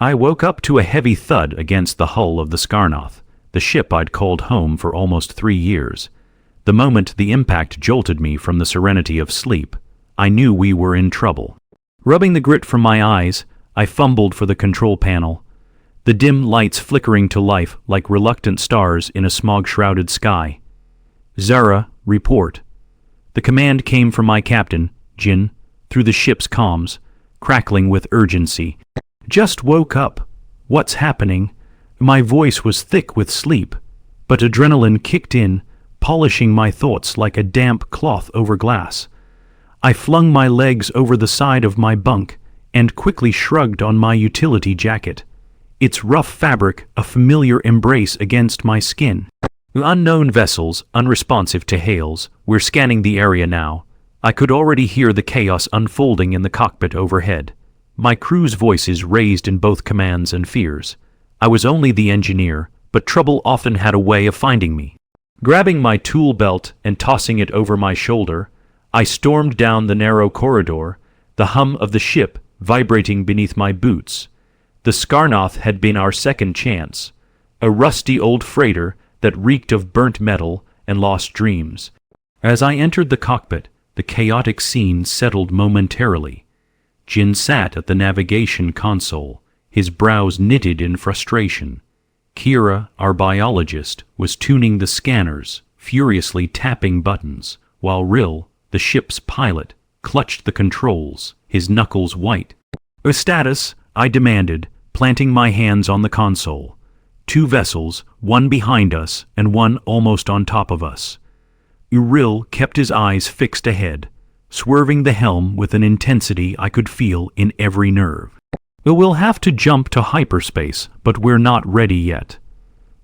I woke up to a heavy thud against the hull of the Skarnoth, the ship I'd called home for almost 3 years. The moment the impact jolted me from the serenity of sleep, I knew we were in trouble. Rubbing the grit from my eyes, I fumbled for the control panel, the dim lights flickering to life like reluctant stars in a smog-shrouded sky. "Zara, report." The command came from my captain, Jin, through the ship's comms, crackling with urgency. "Just woke up. What's happening?" My voice was thick with sleep, but adrenaline kicked in, polishing my thoughts like a damp cloth over glass. I flung my legs over the side of my bunk and quickly shrugged on my utility jacket, its rough fabric a familiar embrace against my skin. Unknown vessels, unresponsive to hails, we're scanning the area now. I could already hear the chaos unfolding in the cockpit overhead. My crew's voices raised in both commands and fears. I was only the engineer, but trouble often had a way of finding me. Grabbing my tool belt and tossing it over my shoulder, I stormed down the narrow corridor, the hum of the ship vibrating beneath my boots. The Skarnoth had been our second chance, a rusty old freighter that reeked of burnt metal and lost dreams. As I entered the cockpit, the chaotic scene settled momentarily. Jin sat at the navigation console, his brows knitted in frustration. Kira, our biologist, was tuning the scanners, furiously tapping buttons, while Rill, the ship's pilot, clutched the controls, his knuckles white. "A status," I demanded, planting my hands on the console. 2 vessels, one behind us and one almost on top of us. Uriel kept his eyes fixed ahead, swerving the helm with an intensity I could feel in every nerve. "We'll have to jump to hyperspace, but we're not ready yet.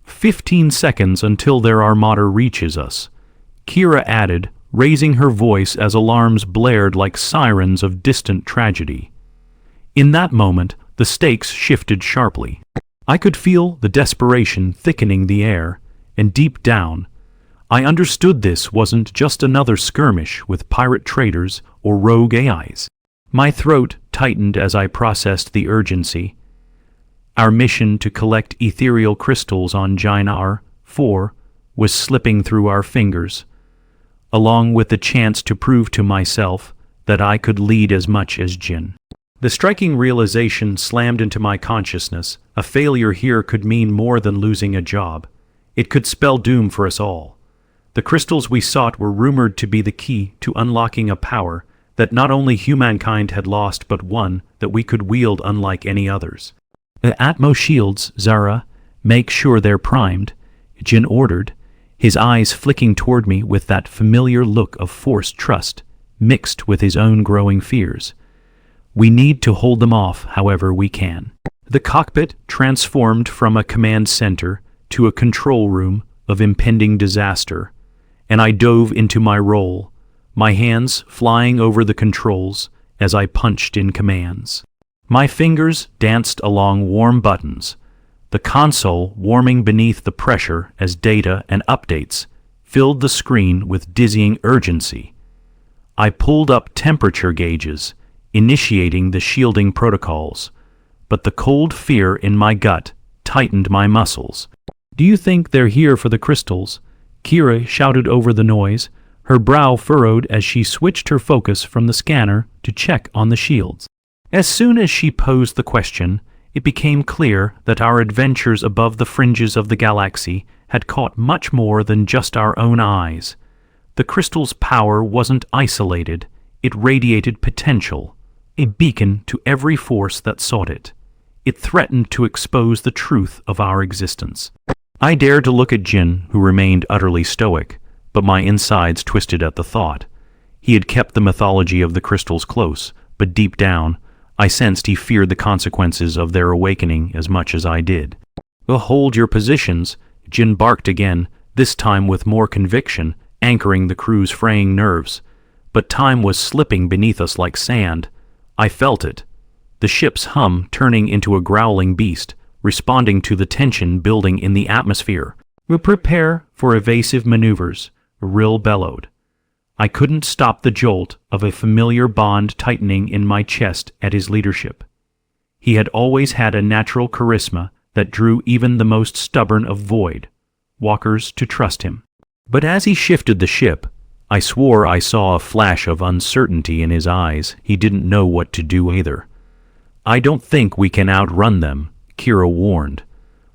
15 seconds until their armada reaches us," Kira added, raising her voice as alarms blared like sirens of distant tragedy. In that moment, the stakes shifted sharply. I could feel the desperation thickening the air, and deep down, I understood this wasn't just another skirmish with pirate traders or rogue AIs. My throat tightened as I processed the urgency. Our mission to collect ethereal crystals on Jinar 4 was slipping through our fingers, along with the chance to prove to myself that I could lead as much as Jin. The striking realization slammed into my consciousness. A failure here could mean more than losing a job. It could spell doom for us all. The crystals we sought were rumored to be the key to unlocking a power that not only humankind had lost but one that we could wield unlike any others. "The Atmo shields, Zara. Make sure they're primed," Jin ordered, his eyes flicking toward me with that familiar look of forced trust, mixed with his own growing fears. "We need to hold them off however we can." The cockpit transformed from a command center to a control room of impending disaster, and I dove into my role, my hands flying over the controls as I punched in commands. My fingers danced along warm buttons, the console warming beneath the pressure as data and updates filled the screen with dizzying urgency. I pulled up temperature gauges, initiating the shielding protocols, but the cold fear in my gut tightened my muscles. "Do you think they're here for the crystals?" Kira shouted over the noise, her brow furrowed as she switched her focus from the scanner to check on the shields. As soon as she posed the question, it became clear that our adventures above the fringes of the galaxy had caught much more than just our own eyes. The crystal's power wasn't isolated, it radiated potential, a beacon to every force that sought it. It threatened to expose the truth of our existence. I dared to look at Jin, who remained utterly stoic, but my insides twisted at the thought. He had kept the mythology of the crystals close, but deep down, I sensed he feared the consequences of their awakening as much as I did. "Well, hold your positions," Jin barked again, this time with more conviction, anchoring the crew's fraying nerves. But time was slipping beneath us like sand. I felt it, the ship's hum turning into a growling beast, responding to the tension building in the atmosphere. "We'll prepare for evasive maneuvers," Rill bellowed. I couldn't stop the jolt of a familiar bond tightening in my chest at his leadership. He had always had a natural charisma that drew even the most stubborn of void walkers to trust him. But as he shifted the ship, I swore I saw a flash of uncertainty in his eyes. He didn't know what to do either. "I don't think we can outrun them," Kira warned.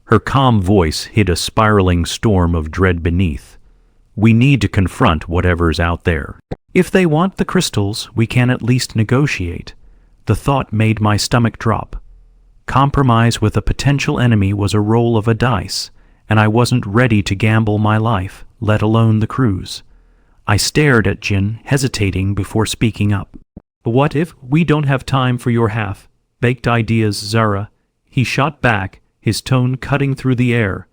Her calm voice hid a spiraling storm of dread beneath. "We need to confront whatever's out there. If they want the crystals, we can at least negotiate." The thought made my stomach drop. Compromise with a potential enemy was a roll of a dice, and I wasn't ready to gamble my life, let alone the crew's. I stared at Jin, hesitating before speaking up. "What if we don't have time for your half-baked ideas, Zara?" He shot back, his tone cutting through the air.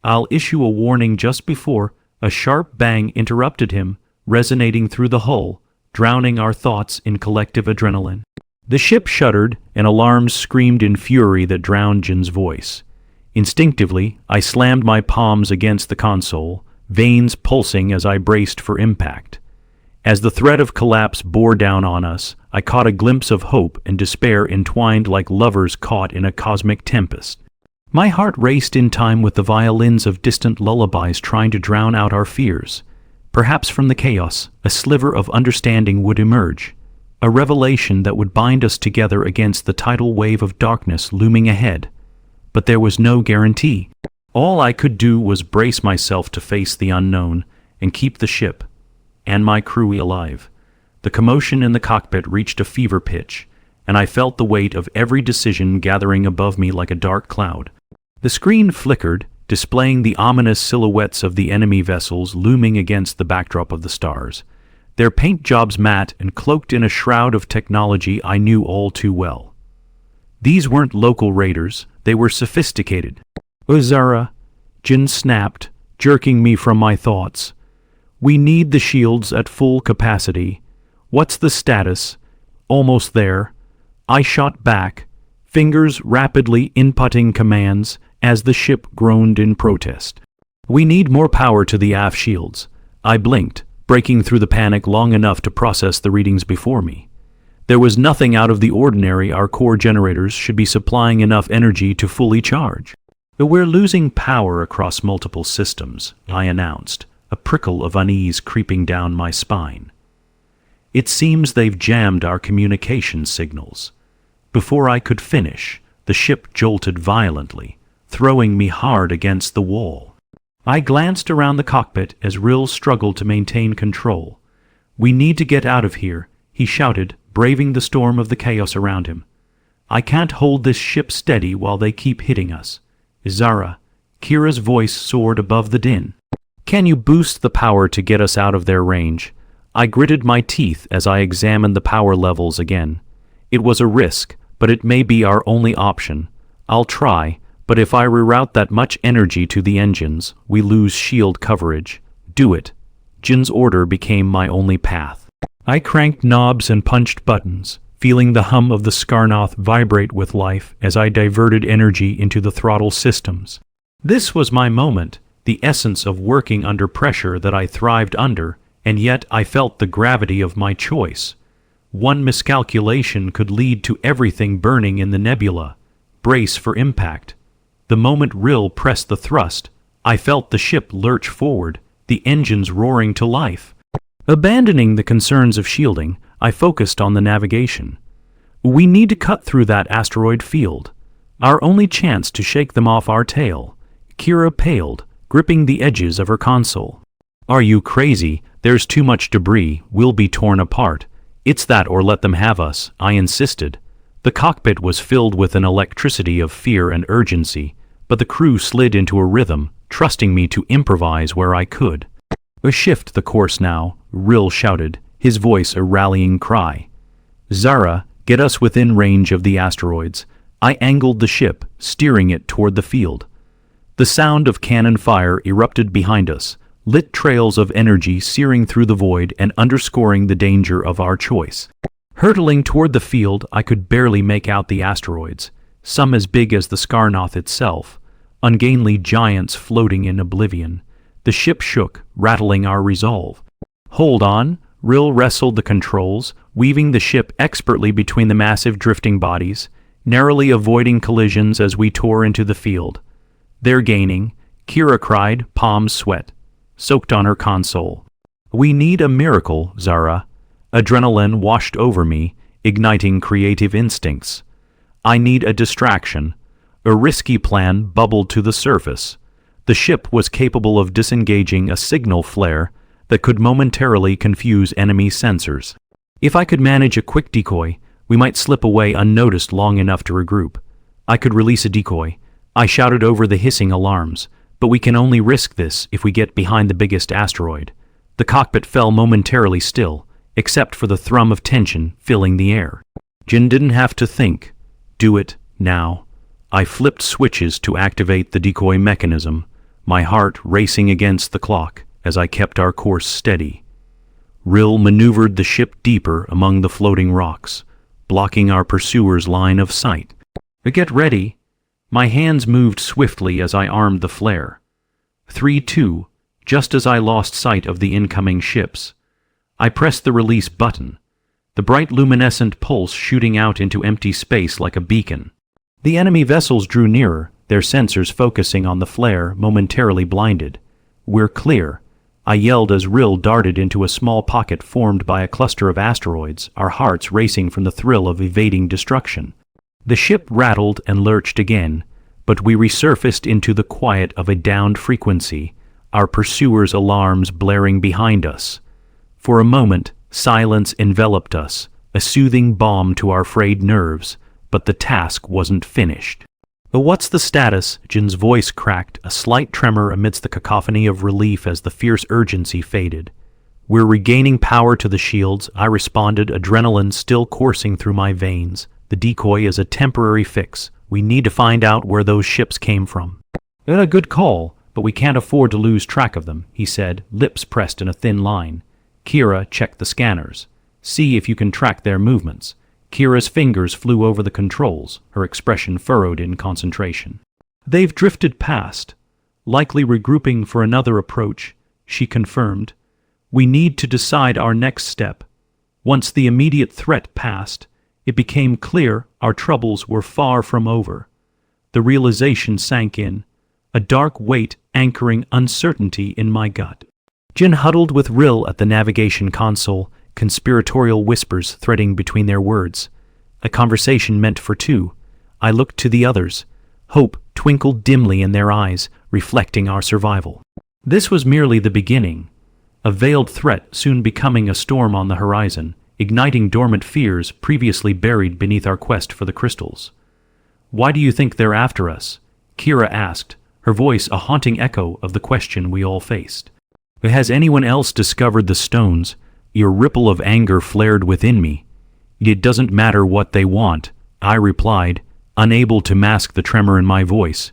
I'll issue a warning just before a sharp bang interrupted him, resonating through the hull, drowning our thoughts in collective adrenaline. The ship shuddered, and alarms screamed in fury that drowned Jin's voice. Instinctively, I slammed my palms against the console, veins pulsing as I braced for impact. As the threat of collapse bore down on us, I caught a glimpse of hope and despair entwined like lovers caught in a cosmic tempest. My heart raced in time with the violins of distant lullabies trying to drown out our fears. Perhaps from the chaos, a sliver of understanding would emerge, a revelation that would bind us together against the tidal wave of darkness looming ahead. But there was no guarantee. All I could do was brace myself to face the unknown and keep the ship and my crew alive. The commotion in the cockpit reached a fever pitch, and I felt the weight of every decision gathering above me like a dark cloud. The screen flickered, displaying the ominous silhouettes of the enemy vessels looming against the backdrop of the stars, their paint jobs matte and cloaked in a shroud of technology I knew all too well. These weren't local raiders, they were sophisticated. "Zara," Jin snapped, jerking me from my thoughts. "We need the shields at full capacity. What's the status?" "Almost there." I shot back, fingers rapidly inputting commands as the ship groaned in protest. "We need more power to the aft shields." I blinked, breaking through the panic long enough to process the readings before me. There was nothing out of the ordinary. Our core generators should be supplying enough energy to fully charge. "We're losing power across multiple systems," I announced, a prickle of unease creeping down my spine. "It seems they've jammed our communication signals." Before I could finish, the ship jolted violently, throwing me hard against the wall. I glanced around the cockpit as Rill struggled to maintain control. "We need to get out of here," he shouted, braving the storm of the chaos around him. "I can't hold this ship steady while they keep hitting us." "Zara," Kira's voice soared above the din. "Can you boost the power to get us out of their range?" I gritted my teeth as I examined the power levels again. It was a risk, but it may be our only option. I'll try, but if I reroute that much energy to the engines, we lose shield coverage. "Do it." Jin's order became my only path. I cranked knobs and punched buttons, feeling the hum of the Skarnoth vibrate with life as I diverted energy into the throttle systems. This was my moment, the essence of working under pressure that I thrived under, and yet I felt the gravity of my choice. One miscalculation could lead to everything burning in the nebula. Brace for impact. The moment Rill pressed the thrust, I felt the ship lurch forward, the engines roaring to life. Abandoning the concerns of shielding, I focused on the navigation. We need to cut through that asteroid field. Our only chance to shake them off our tail. Kira paled, gripping the edges of her console. "Are you crazy? There's too much debris. We'll be torn apart." "It's that or let them have us," I insisted. The cockpit was filled with an electricity of fear and urgency, but the crew slid into a rhythm, trusting me to improvise where I could. "Shift the course now," Rill shouted, his voice a rallying cry. "Zara, get us within range of the asteroids." I angled the ship, steering it toward the field. The sound of cannon fire erupted behind us, lit trails of energy searing through the void and underscoring the danger of our choice. Hurtling toward the field, I could barely make out the asteroids, some as big as the Skarnoth itself, ungainly giants floating in oblivion. The ship shook, rattling our resolve. "Hold on," Rill wrestled the controls, weaving the ship expertly between the massive drifting bodies. narrowly avoiding collisions as we tore into the field. "They're gaining," Kira cried, palms sweat, soaked on her console. "We need a miracle, Zara." Adrenaline washed over me, igniting creative instincts. "I need a distraction." A risky plan bubbled to the surface. The ship was capable of disengaging a signal flare that could momentarily confuse enemy sensors. If I could manage a quick decoy, we might slip away unnoticed long enough to regroup. I could release a decoy. I shouted over the hissing alarms, but we can only risk this if we get behind the biggest asteroid. The cockpit fell momentarily still, except for the thrum of tension filling the air. Jin didn't have to think. Do it, now. I flipped switches to activate the decoy mechanism, my heart racing against the clock as I kept our course steady. Rill maneuvered the ship deeper among the floating rocks, blocking our pursuer's line of sight. "Get ready." My hands moved swiftly as I armed the flare. 3-2, just as I lost sight of the incoming ships. I pressed the release button, the bright luminescent pulse shooting out into empty space like a beacon. The enemy vessels drew nearer, their sensors focusing on the flare, momentarily blinded. "We're clear," I yelled as Rill darted into a small pocket formed by a cluster of asteroids, our hearts racing from the thrill of evading destruction. The ship rattled and lurched again, but we resurfaced into the quiet of a downed frequency, our pursuers' alarms blaring behind us. For a moment, silence enveloped us, a soothing balm to our frayed nerves, but the task wasn't finished. "But what's the status?" Jin's voice cracked, a slight tremor amidst the cacophony of relief as the fierce urgency faded. "We're regaining power to the shields," I responded, adrenaline still coursing through my veins. "The decoy is a temporary fix. We need to find out where those ships came from." "A good call, but we can't afford to lose track of them," he said, lips pressed in a thin line. "Kira, check the scanners. See if you can track their movements." Kira's fingers flew over the controls, her expression furrowed in concentration. "They've drifted past, likely regrouping for another approach," she confirmed. "We need to decide our next step." Once the immediate threat passed, it became clear our troubles were far from over. The realization sank in, a dark weight anchoring uncertainty in my gut. Jin huddled with Rill at the navigation console, conspiratorial whispers threading between their words. A conversation meant for two. I looked to the others. Hope twinkled dimly in their eyes, reflecting our survival. This was merely the beginning. A veiled threat soon becoming a storm on the horizon, igniting dormant fears previously buried beneath our quest for the crystals. "Why do you think they're after us?" Kira asked, her voice a haunting echo of the question we all faced. "Has anyone else discovered the stones?" Your ripple of anger flared within me. "It doesn't matter what they want," I replied, unable to mask the tremor in my voice.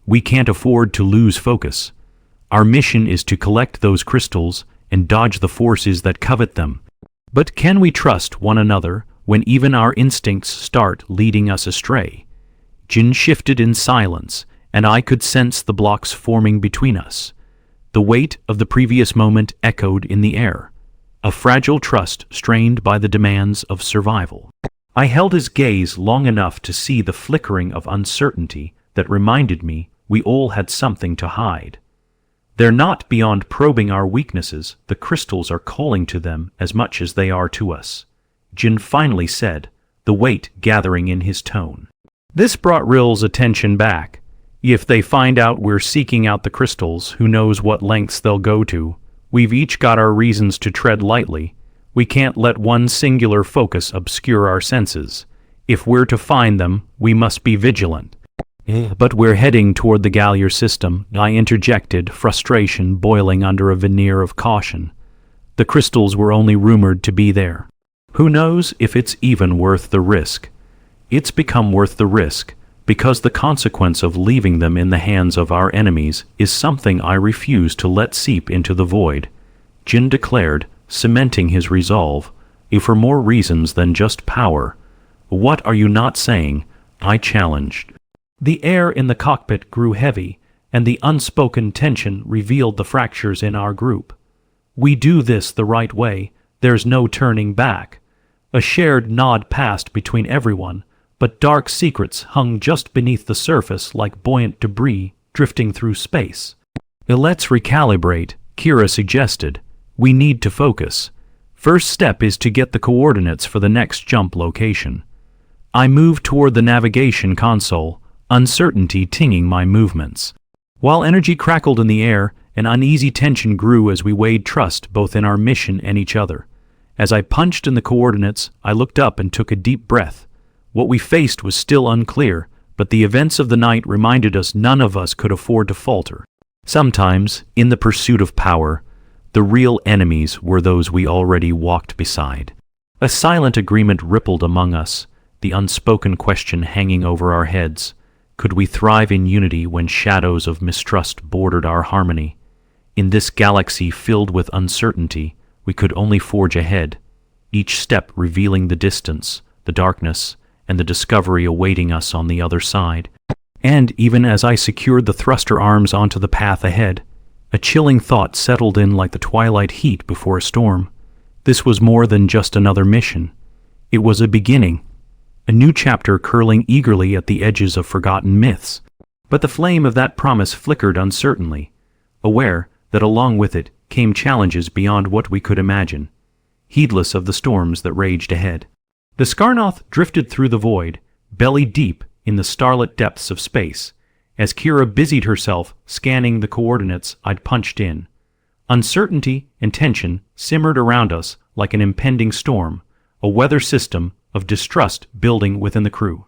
"We can't afford to lose focus. Our mission is to collect those crystals and dodge the forces that covet them. But can we trust one another when even our instincts start leading us astray?" Jin shifted in silence, and I could sense the blocks forming between us. The weight of the previous moment echoed in the air. A fragile trust strained by the demands of survival. I held his gaze long enough to see the flickering of uncertainty that reminded me we all had something to hide. "They're not beyond probing our weaknesses. The crystals are calling to them as much as they are to us," Jin finally said, the weight gathering in his tone. This brought Rill's attention back. "If they find out we're seeking out the crystals, who knows what lengths they'll go to. We've each got our reasons to tread lightly. We can't let one singular focus obscure our senses. If we're to find them, we must be vigilant." "But we're heading toward the Gallier system," I interjected, frustration boiling under a veneer of caution. "The crystals were only rumored to be there. Who knows if it's even worth the risk?" "It's become worth the risk, because the consequence of leaving them in the hands of our enemies is something I refuse to let seep into the void," Jin declared, cementing his resolve, "for more reasons than just power." "What are you not saying?" I challenged. The air in the cockpit grew heavy, and the unspoken tension revealed the fractures in our group. "We do this the right way. There's no turning back." A shared nod passed between everyone, but dark secrets hung just beneath the surface like buoyant debris drifting through space. "Let's recalibrate," Kira suggested. "We need to focus. First step is to get the coordinates for the next jump location." I moved toward the navigation console, uncertainty tinging my movements. While energy crackled in the air, an uneasy tension grew as we weighed trust both in our mission and each other. As I punched in the coordinates, I looked up and took a deep breath. What we faced was still unclear, but the events of the night reminded us none of us could afford to falter. Sometimes, in the pursuit of power, the real enemies were those we already walked beside. A silent agreement rippled among us, the unspoken question hanging over our heads. Could we thrive in unity when shadows of mistrust bordered our harmony? In this galaxy filled with uncertainty, we could only forge ahead, each step revealing the distance, the darkness, and the discovery awaiting us on the other side. And even as I secured the thruster arms onto the path ahead, a chilling thought settled in like the twilight heat before a storm. This was more than just another mission. It was a beginning, a new chapter curling eagerly at the edges of forgotten myths. But the flame of that promise flickered uncertainly, aware that along with it came challenges beyond what we could imagine, heedless of the storms that raged ahead. The Skarnoth drifted through the void, belly deep in the starlit depths of space, as Kira busied herself scanning the coordinates I'd punched in. Uncertainty and tension simmered around us like an impending storm, a weather system of distrust building within the crew.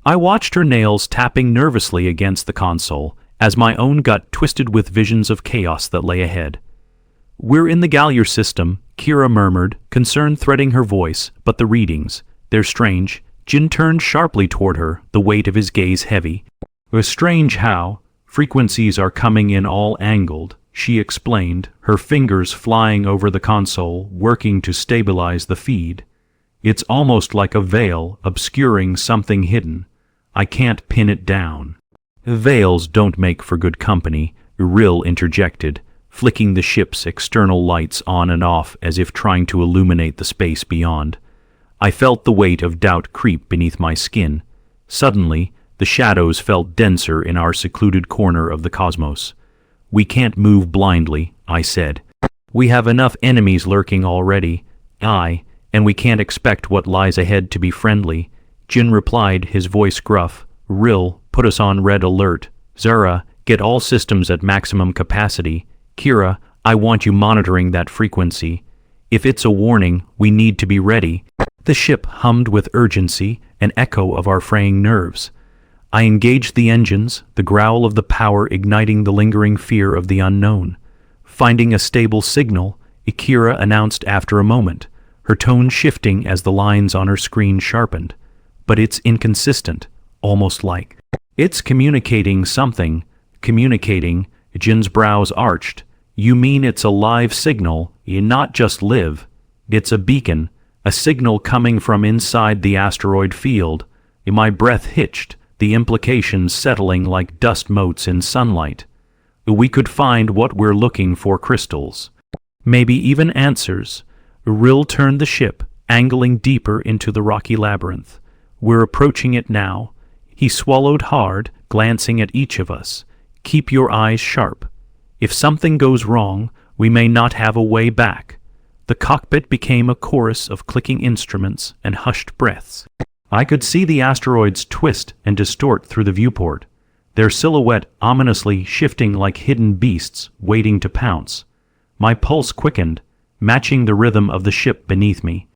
I watched her nails tapping nervously against the console as my own gut twisted with visions of chaos that lay ahead. "We're in the Gallier system," Kira murmured, concern threading her voice, "but the readings, they're strange." Jin turned sharply toward her, the weight of his gaze heavy. "Strange how? Frequencies are coming in all angled," she explained, her fingers flying over the console, working to stabilize the feed. "It's almost like a veil obscuring something hidden. I can't pin it down." "Veils don't make for good company," Uriel interjected, flicking the ship's external lights on and off as if trying to illuminate the space beyond. I felt the weight of doubt creep beneath my skin. Suddenly, the shadows felt denser in our secluded corner of the cosmos. "We can't move blindly," I said. "We have enough enemies lurking already." "And we can't expect what lies ahead to be friendly," Jin replied, his voice gruff. "Rill, put us on red alert. Zara, get all systems at maximum capacity. Kira, I want you monitoring that frequency. If it's a warning, we need to be ready." The ship hummed with urgency, an echo of our fraying nerves. I engaged the engines, the growl of the power igniting the lingering fear of the unknown. Finding a stable signal, Akira announced after a moment, her tone shifting as the lines on her screen sharpened. "But it's inconsistent, almost like it's communicating something." "Communicating?" Jin's brows arched. "You mean it's a live signal, not just live? It's a beacon, a signal coming from inside the asteroid field." My breath hitched, the implications settling like dust motes in sunlight. "We could find what we're looking for, crystals. Maybe even answers." Rill turned the ship, angling deeper into the rocky labyrinth. "We're approaching it now." He swallowed hard, glancing at each of us. "Keep your eyes sharp. If something goes wrong, we may not have a way back." The cockpit became a chorus of clicking instruments and hushed breaths. I could see the asteroids twist and distort through the viewport, their silhouette ominously shifting like hidden beasts waiting to pounce. My pulse quickened, matching the rhythm of the ship beneath me.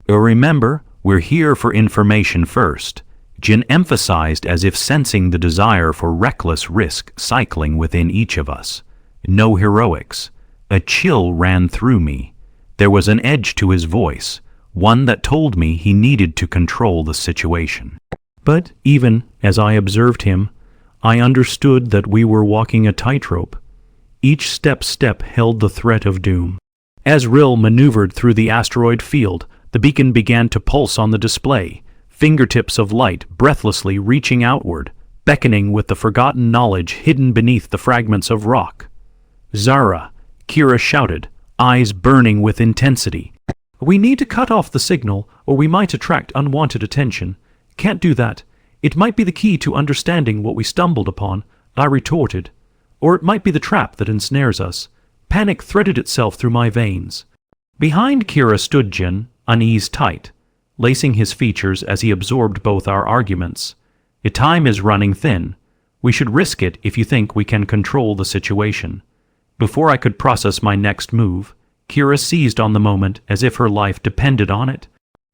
"Remember, we're here for information first," Jin emphasized as if sensing the desire for reckless risk cycling within each of us. "No heroics." A chill ran through me. There was an edge to his voice, one that told me he needed to control the situation. But even as I observed him, I understood that we were walking a tightrope. Each step held the threat of doom. As Rill maneuvered through the asteroid field, the beacon began to pulse on the display, fingertips of light breathlessly reaching outward, beckoning with the forgotten knowledge hidden beneath the fragments of rock. "Zara," Kira shouted, eyes burning with intensity. "We need to cut off the signal, or we might attract unwanted attention." "Can't do that," It might be the key to understanding what we stumbled upon, I retorted. Or it might be the trap that ensnares us. Panic threaded itself through my veins. Behind Kira stood Jin, unease tight, lacing his features as he absorbed both our arguments. Time is running thin. We should risk it if you think we can control the situation. Before I could process my next move, Kira seized on the moment as if her life depended on it.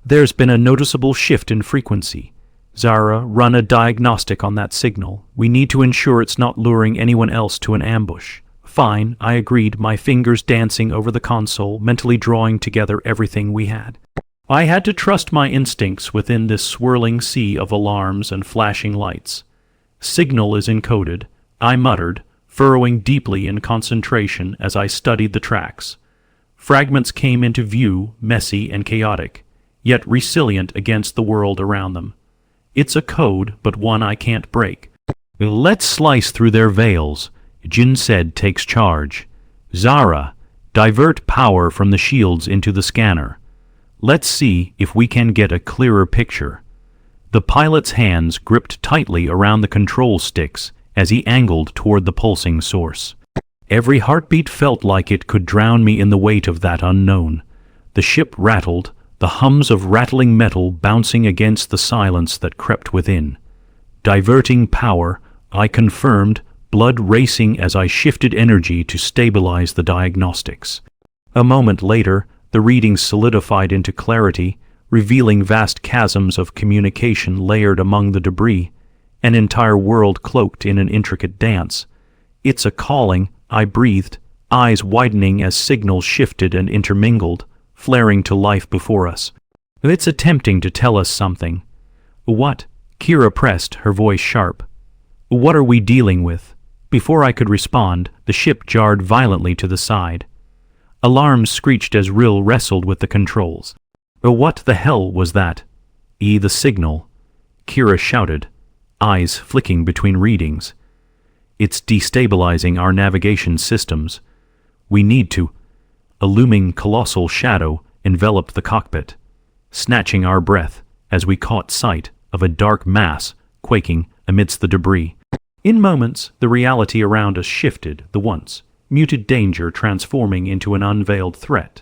There's been a noticeable shift in frequency. Zara, run a diagnostic on that signal. We need to ensure it's not luring anyone else to an ambush. Fine, I agreed, my fingers dancing over the console, mentally drawing together everything we had. I had to trust my instincts within this swirling sea of alarms and flashing lights. Signal is encoded, I muttered, furrowing deeply in concentration as I studied the tracks. Fragments came into view, messy and chaotic, yet resilient against the world around them. It's a code, but one I can't break. Let's slice through their veils, Jin said, takes charge. Zara, divert power from the shields into the scanner. Let's see if we can get a clearer picture. The pilot's hands gripped tightly around the control sticks as he angled toward the pulsing source. Every heartbeat felt like it could drown me in the weight of that unknown. The ship rattled, the hums of rattling metal bouncing against the silence that crept within. Diverting power, I confirmed, blood racing as I shifted energy to stabilize the diagnostics. A moment later, the readings solidified into clarity, revealing vast chasms of communication layered among the debris, an entire world cloaked in an intricate dance. It's a calling, I breathed, eyes widening as signals shifted and intermingled, flaring to life before us. It's attempting to tell us something. What? Kira pressed, her voice sharp. What are we dealing with? Before I could respond, the ship jarred violently to the side. Alarms screeched as Rill wrestled with the controls. What the hell was that? The signal. Kira shouted, eyes flicking between readings. It's destabilizing our navigation systems. We need to. A looming colossal shadow enveloped the cockpit, snatching our breath as we caught sight of a dark mass quaking amidst the debris. In moments, the reality around us shifted, the once muted danger transforming into an unveiled threat.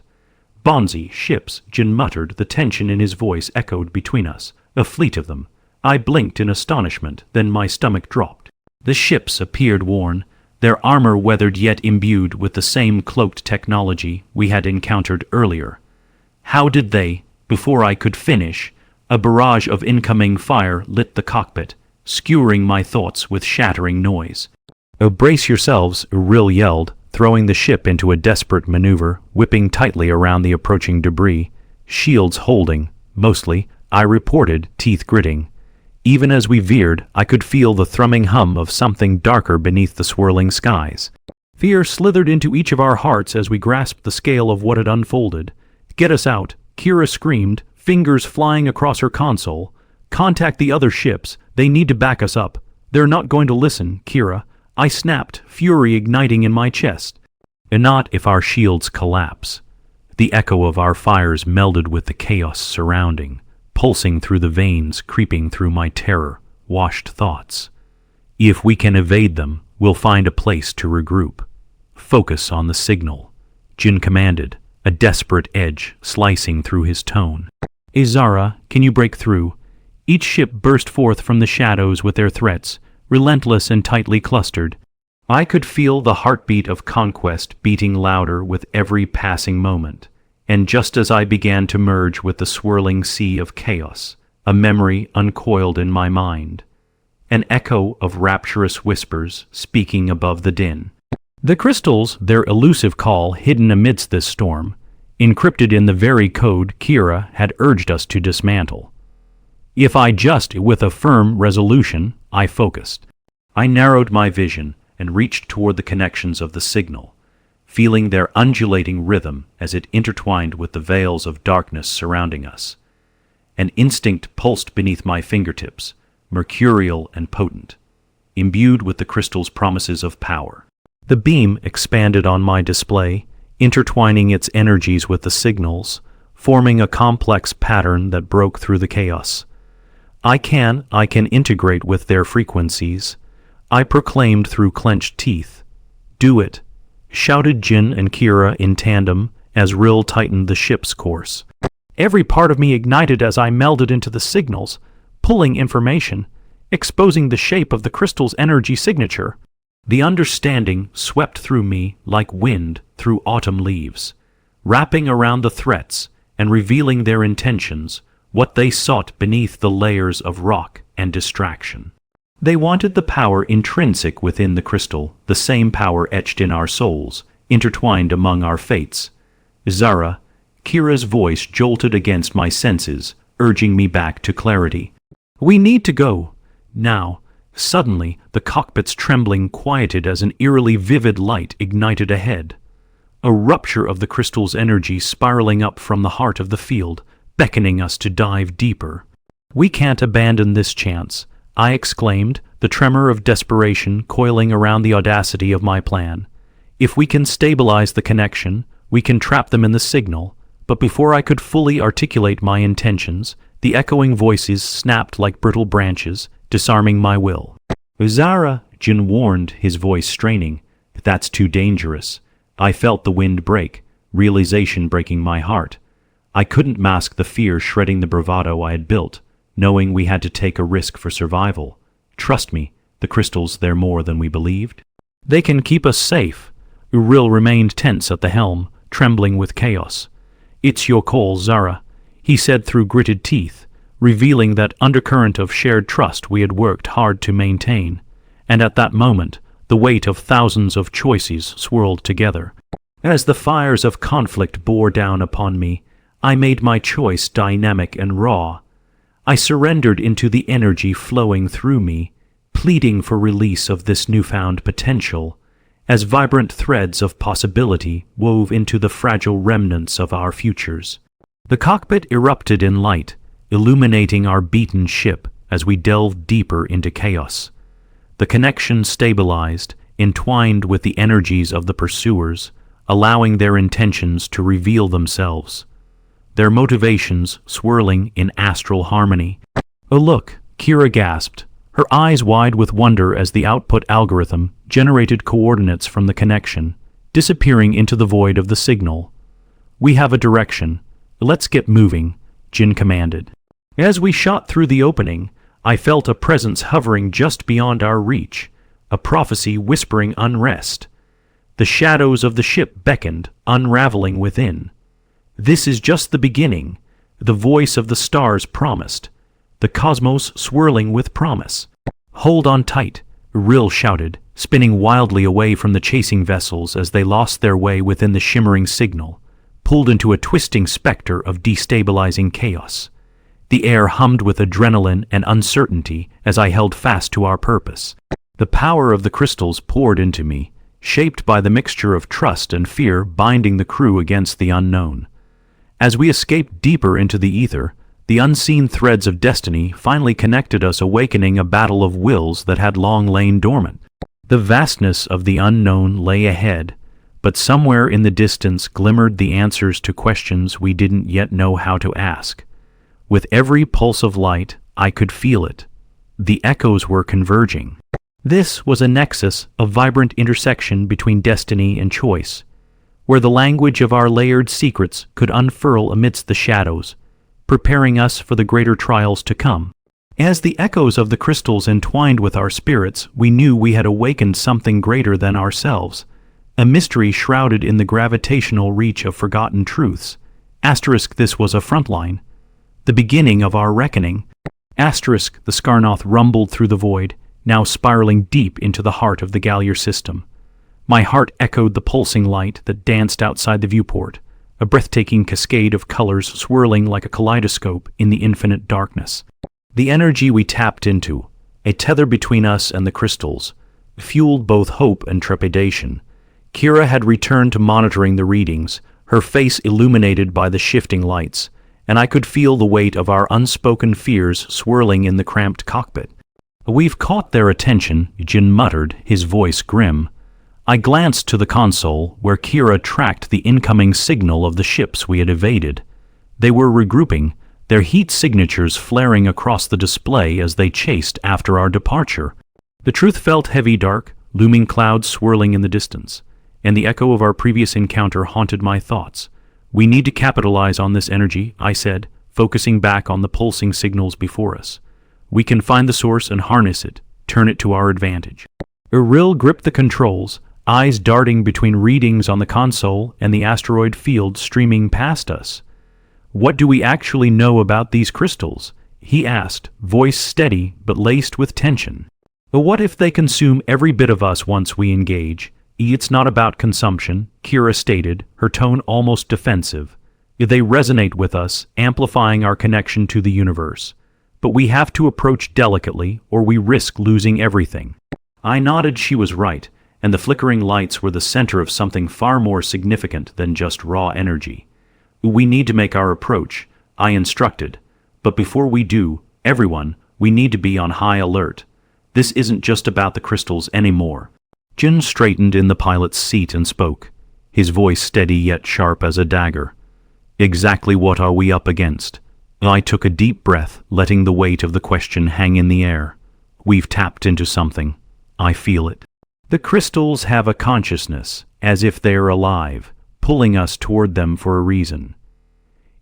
Bonzi, ships, Jin muttered, the tension in his voice echoed between us. A fleet of them. I blinked in astonishment, then my stomach dropped. The ships appeared worn, their armor weathered yet imbued with the same cloaked technology we had encountered earlier. How did they, before I could finish, a barrage of incoming fire lit the cockpit, skewering my thoughts with shattering noise. Brace yourselves, Rill yelled, throwing the ship into a desperate maneuver, whipping tightly around the approaching debris, shields holding, mostly, I reported, teeth gritting. Even as we veered, I could feel the thrumming hum of something darker beneath the swirling skies. Fear slithered into each of our hearts as we grasped the scale of what had unfolded. Get us out, Kira screamed, fingers flying across her console. Contact the other ships, they need to back us up. They're not going to listen, Kira. I snapped, fury igniting in my chest. And not if our shields collapse. The echo of our fires melded with the chaos surrounding, pulsing through the veins, creeping through my terror-washed thoughts. If we can evade them, we'll find a place to regroup. Focus on the signal, Jin commanded, a desperate edge slicing through his tone. Zara, can you break through? Each ship burst forth from the shadows with their threats, relentless and tightly clustered. I could feel the heartbeat of conquest beating louder with every passing moment, and just as I began to merge with the swirling sea of chaos, a memory uncoiled in my mind, an echo of rapturous whispers speaking above the din. The crystals, their elusive call hidden amidst this storm, encrypted in the very code Kira had urged us to dismantle. If I just, with a firm resolution, I focused. I narrowed my vision and reached toward the connections of the signal, feeling their undulating rhythm as it intertwined with the veils of darkness surrounding us. An instinct pulsed beneath my fingertips, mercurial and potent, imbued with the crystal's promises of power. The beam expanded on my display, intertwining its energies with the signals, forming a complex pattern that broke through the chaos. I can integrate with their frequencies, I proclaimed through clenched teeth. Do it, shouted Jin and Kira in tandem as Rill tightened the ship's course. Every part of me ignited as I melded into the signals, pulling information, exposing the shape of the crystal's energy signature. The understanding swept through me like wind through autumn leaves, wrapping around the threats and revealing their intentions, what they sought beneath the layers of rock and distraction. They wanted the power intrinsic within the crystal, the same power etched in our souls, intertwined among our fates. Zara, Kira's voice jolted against my senses, urging me back to clarity. We need to go. Now. Suddenly, the cockpit's trembling quieted as an eerily vivid light ignited ahead. A rupture of the crystal's energy spiraling up from the heart of the field, beckoning us to dive deeper. We can't abandon this chance, I exclaimed, the tremor of desperation coiling around the audacity of my plan. If we can stabilize the connection, we can trap them in the signal. But before I could fully articulate my intentions, the echoing voices snapped like brittle branches, disarming my will. Zara, Jin warned, his voice straining. That's too dangerous. I felt the wind break, realization breaking my heart. I couldn't mask the fear shredding the bravado I had built, knowing we had to take a risk for survival. Trust me, the crystals, they're more than we believed. They can keep us safe. Uriel remained tense at the helm, trembling with chaos. It's your call, Zara, he said through gritted teeth, revealing that undercurrent of shared trust we had worked hard to maintain. And at that moment, the weight of thousands of choices swirled together. As the fires of conflict bore down upon me, I made my choice dynamic and raw. I surrendered into the energy flowing through me, pleading for release of this newfound potential, as vibrant threads of possibility wove into the fragile remnants of our futures. The cockpit erupted in light, illuminating our beaten ship as we delved deeper into chaos. The connection stabilized, entwined with the energies of the pursuers, allowing their intentions to reveal themselves, their motivations swirling in astral harmony. Oh look, Kira gasped, her eyes wide with wonder as the output algorithm generated coordinates from the connection, disappearing into the void of the signal. We have a direction. Let's get moving, Jin commanded. As we shot through the opening, I felt a presence hovering just beyond our reach, a prophecy whispering unrest. The shadows of the ship beckoned, unraveling within. This is just the beginning, the voice of the stars promised, the cosmos swirling with promise. Hold on tight, Rill shouted, spinning wildly away from the chasing vessels as they lost their way within the shimmering signal, pulled into a twisting specter of destabilizing chaos. The air hummed with adrenaline and uncertainty as I held fast to our purpose. The power of the crystals poured into me, shaped by the mixture of trust and fear binding the crew against the unknown. As we escaped deeper into the ether, the unseen threads of destiny finally connected us, awakening a battle of wills that had long lain dormant. The vastness of the unknown lay ahead, but somewhere in the distance glimmered the answers to questions we didn't yet know how to ask. With every pulse of light, I could feel it. The echoes were converging. This was a nexus, a vibrant intersection between destiny and choice, where the language of our layered secrets could unfurl amidst the shadows, preparing us for the greater trials to come. As the echoes of the crystals entwined with our spirits, we knew we had awakened something greater than ourselves, a mystery shrouded in the gravitational reach of forgotten truths. This was a frontline, the beginning of our reckoning. The Skarnoth rumbled through the void, now spiraling deep into the heart of the Gallier system. My heart echoed the pulsing light that danced outside the viewport, a breathtaking cascade of colors swirling like a kaleidoscope in the infinite darkness. The energy we tapped into, a tether between us and the crystals, fueled both hope and trepidation. Kira had returned to monitoring the readings, her face illuminated by the shifting lights, and I could feel the weight of our unspoken fears swirling in the cramped cockpit. We've caught their attention, Jin muttered, his voice grim. I glanced to the console, where Kira tracked the incoming signal of the ships we had evaded. They were regrouping, their heat signatures flaring across the display as they chased after our departure. The truth felt heavy, dark, looming clouds swirling in the distance, and the echo of our previous encounter haunted my thoughts. We need to capitalize on this energy, I said, focusing back on the pulsing signals before us. We can find the source and harness it, turn it to our advantage. Eril gripped the controls, eyes darting between readings on the console and the asteroid field streaming past us. "What do we actually know about these crystals?" he asked, voice steady but laced with tension. "What if they consume every bit of us once we engage?" "It's not about consumption," Kira stated, her tone almost defensive. "They resonate with us, amplifying our connection to the universe. But we have to approach delicately, or we risk losing everything." I nodded. She was right, and the flickering lights were the center of something far more significant than just raw energy. "We need to make our approach," I instructed. "But before we do, everyone, we need to be on high alert. This isn't just about the crystals anymore." Jin straightened in the pilot's seat and spoke, his voice steady yet sharp as a dagger. "Exactly what are we up against?" I took a deep breath, letting the weight of the question hang in the air. "We've tapped into something. I feel it. The crystals have a consciousness, as if they're alive, pulling us toward them for a reason.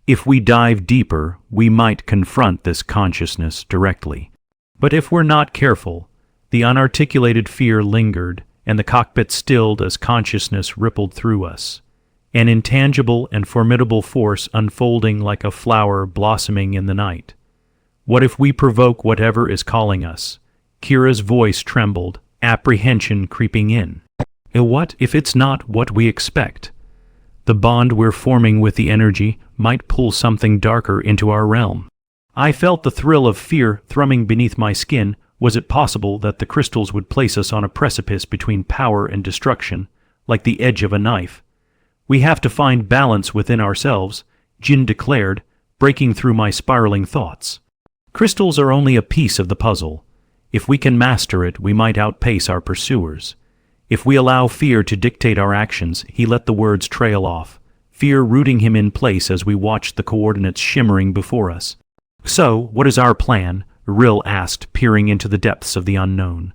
If we dive deeper, we might confront this consciousness directly. But if we're not careful, the unarticulated fear lingered, and the cockpit stilled as consciousness rippled through us. An intangible and formidable force unfolding like a flower blossoming in the night. What if we provoke whatever is calling us?" Kira's voice trembled, apprehension creeping in. "What if it's not what we expect? The bond we're forming with the energy might pull something darker into our realm." I felt the thrill of fear thrumming beneath my skin. Was it possible that the crystals would place us on a precipice between power and destruction, like the edge of a knife? "We have to find balance within ourselves," Jin declared, breaking through my spiraling thoughts. "Crystals are only a piece of the puzzle. If we can master it, we might outpace our pursuers. If we allow fear to dictate our actions," he let the words trail off, fear rooting him in place as we watched the coordinates shimmering before us. "So, what is our plan?" Rill asked, peering into the depths of the unknown.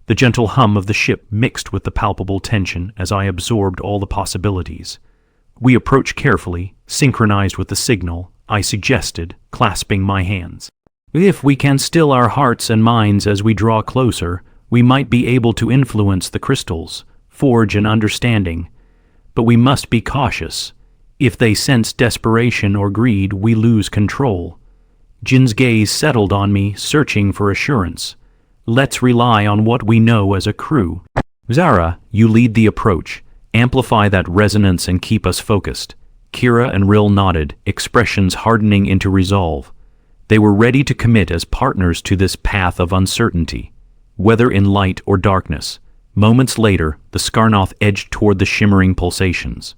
The gentle hum of the ship mixed with the palpable tension as I absorbed all the possibilities. "We approach carefully, synchronized with the signal," I suggested, clasping my hands. "If we can still our hearts and minds as we draw closer, we might be able to influence the crystals, forge an understanding. But we must be cautious. If they sense desperation or greed, we lose control." Jin's gaze settled on me, searching for assurance. "Let's rely on what we know as a crew. Zara, you lead the approach. Amplify that resonance and keep us focused." Kira and Rill nodded, expressions hardening into resolve. They were ready to commit as partners to this path of uncertainty, whether in light or darkness. Moments later, the Skarnoth edged toward the shimmering pulsations.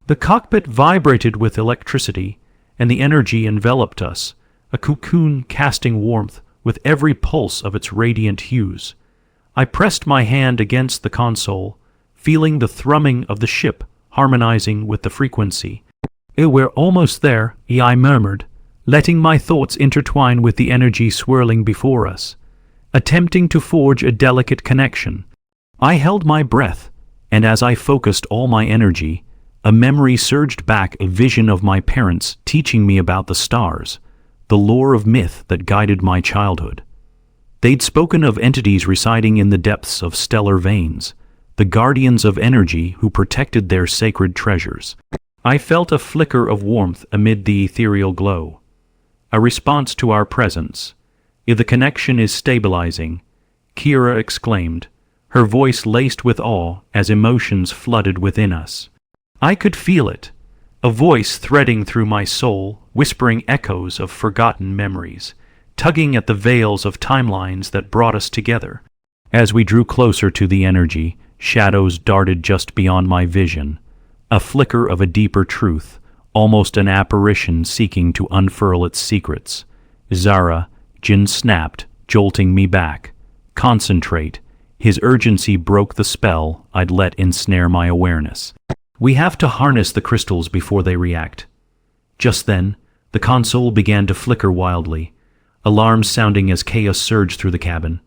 The cockpit vibrated with electricity, and the energy enveloped us, a cocoon casting warmth with every pulse of its radiant hues. I pressed my hand against the console, feeling the thrumming of the ship harmonizing with the frequency. "We're almost there," I murmured, letting my thoughts intertwine with the energy swirling before us, attempting to forge a delicate connection. I held my breath, and as I focused all my energy, a memory surged back, a vision of my parents teaching me about the stars, the lore of myth that guided my childhood. They'd spoken of entities residing in the depths of stellar veins, the guardians of energy who protected their sacred treasures. I felt a flicker of warmth amid the ethereal glow, a response to our presence. "If the connection is stabilizing," Kira exclaimed, her voice laced with awe as emotions flooded within us. I could feel it, a voice threading through my soul, whispering echoes of forgotten memories, tugging at the veils of timelines that brought us together. As we drew closer to the energy, shadows darted just beyond my vision, a flicker of a deeper truth, almost an apparition seeking to unfurl its secrets. "Zara," Jin snapped, jolting me back. "Concentrate." His urgency broke the spell I'd let ensnare my awareness. "We have to harness the crystals before they react." Just then, The console began to flicker wildly, alarms sounding as chaos surged through the cabin.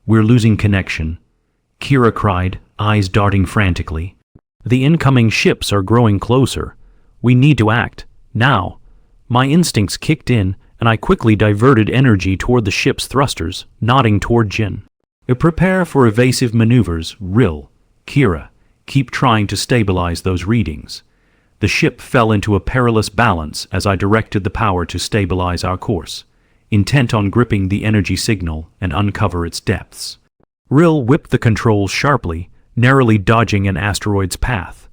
"We're losing connection," Kira cried, eyes darting frantically. "The incoming ships are growing closer. We need to act, now." My instincts kicked in, and I quickly diverted energy toward the ship's thrusters, nodding toward Jin. "Prepare for evasive maneuvers, Rill. Kira, keep trying to stabilize those readings." The ship fell into a perilous balance as I directed the power to stabilize our course, intent on gripping the energy signal and uncover its depths. Rill whipped the controls sharply, narrowly dodging an asteroid's path.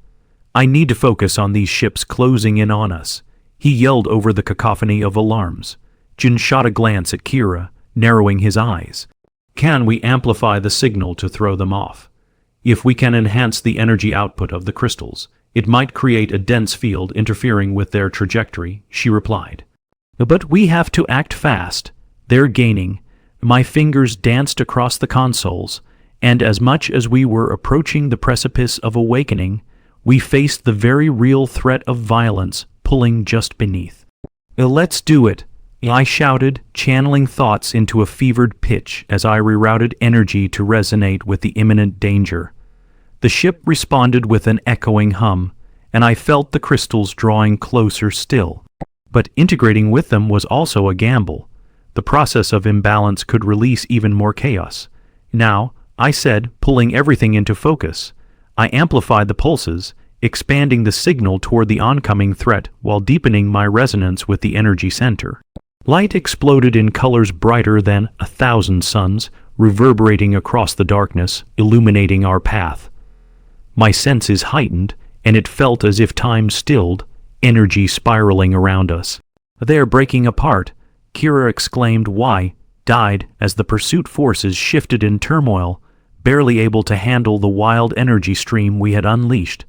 "I need to focus on these ships closing in on us," he yelled over the cacophony of alarms. Jin shot a glance at Kira, narrowing his eyes. "Can we amplify the signal to throw them off? If we can enhance the energy output of the crystals, it might create a dense field interfering with their trajectory," she replied. "But we have to act fast. They're gaining." My fingers danced across the consoles, and as much as we were approaching the precipice of awakening, we faced the very real threat of violence pulling just beneath. "Let's do it," I shouted, channeling thoughts into a fevered pitch as I rerouted energy to resonate with the imminent danger. The ship responded with an echoing hum, and I felt the crystals drawing closer still. But integrating with them was also a gamble. The process of imbalance could release even more chaos. "Now," I said, pulling everything into focus. I amplified the pulses, expanding the signal toward the oncoming threat while deepening my resonance with the energy center. Light exploded in colors brighter than 1,000 suns, reverberating across the darkness, illuminating our path. My senses heightened, and it felt as if time stilled, energy spiraling around us. "They're breaking apart," Kira exclaimed. "Why?" died as the pursuit forces shifted in turmoil, barely able to handle the wild energy stream we had unleashed.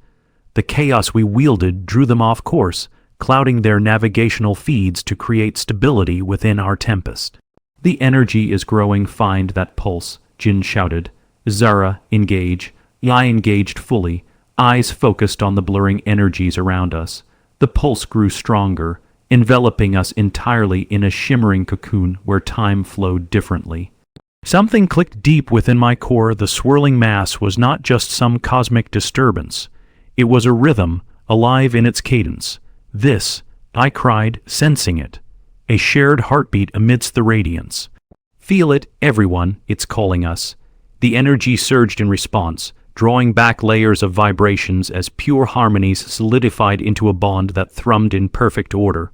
The chaos we wielded drew them off course, clouding their navigational feeds to create stability within our tempest. "The energy is growing, find that pulse," Jin shouted. "Zara, engage." I engaged fully, eyes focused on the blurring energies around us. The pulse grew stronger, enveloping us entirely in a shimmering cocoon where time flowed differently. Something clicked deep within my core. The swirling mass was not just some cosmic disturbance. It was a rhythm, alive in its cadence. "This," I cried, sensing it. A shared heartbeat amidst the radiance. "Feel it, everyone, it's calling us." The energy surged in response, drawing back layers of vibrations as pure harmonies solidified into a bond that thrummed in perfect order.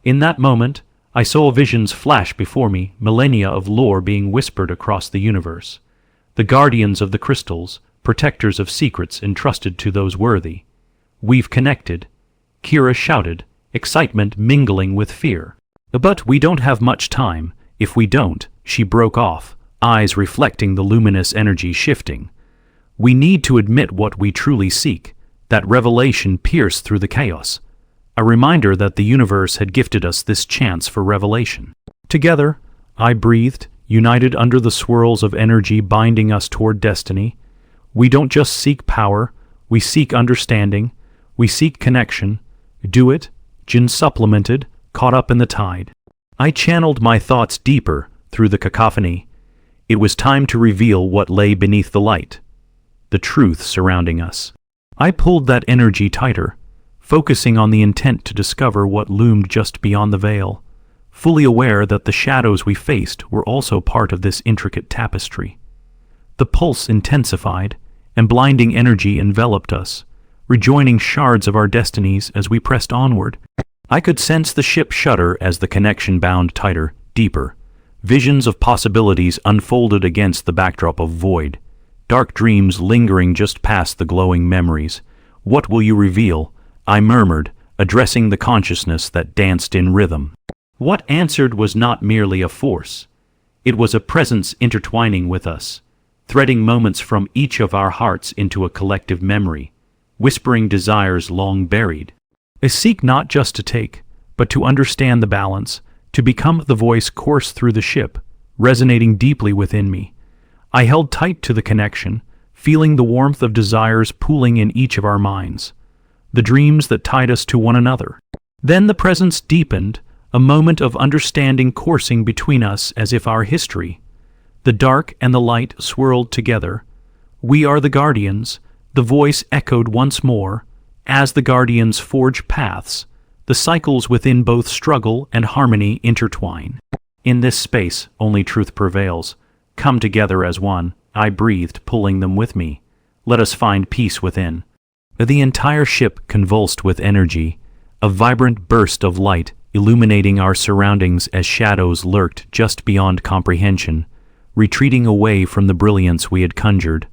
In that moment, I saw visions flash before me, millennia of lore being whispered across the universe. The guardians of the crystals, protectors of secrets entrusted to those worthy. "We've connected," Kira shouted, excitement mingling with fear. "But we don't have much time. If we don't," she broke off, eyes reflecting the luminous energy shifting. "We need to admit what we truly seek." That revelation pierced through the chaos. A reminder that the universe had gifted us this chance for revelation. Together, I breathed, united under the swirls of energy binding us toward destiny. We don't just seek power, we seek understanding, we seek connection. "Do it," Jin supplemented, caught up in the tide. I channeled my thoughts deeper through the cacophony. It was time to reveal what lay beneath the light, the truth surrounding us. I pulled that energy tighter, focusing on the intent to discover what loomed just beyond the veil, fully aware that the shadows we faced were also part of this intricate tapestry. The pulse intensified, and blinding energy enveloped us, rejoining shards of our destinies as we pressed onward. I could sense the ship shudder as the connection bound tighter, deeper. Visions of possibilities unfolded against the backdrop of void, dark dreams lingering just past the glowing memories. "What will you reveal?" I murmured, addressing the consciousness that danced in rhythm. What answered was not merely a force. It was a presence intertwining with us, threading moments from each of our hearts into a collective memory, whispering desires long buried. I seek not just to take, but to understand the balance, to become the voice coursed through the ship, resonating deeply within me. I held tight to the connection, feeling the warmth of desires pooling in each of our minds, the dreams that tied us to one another. Then the presence deepened, a moment of understanding coursing between us as if our history. The dark and the light swirled together. We are the guardians, the voice echoed once more. As the guardians forge paths, the cycles within both struggle and harmony intertwine. In this space, only truth prevails. Come together as one, I breathed, pulling them with me. Let us find peace within. The entire ship convulsed with energy, a vibrant burst of light illuminating our surroundings as shadows lurked just beyond comprehension, retreating away from the brilliance we had conjured.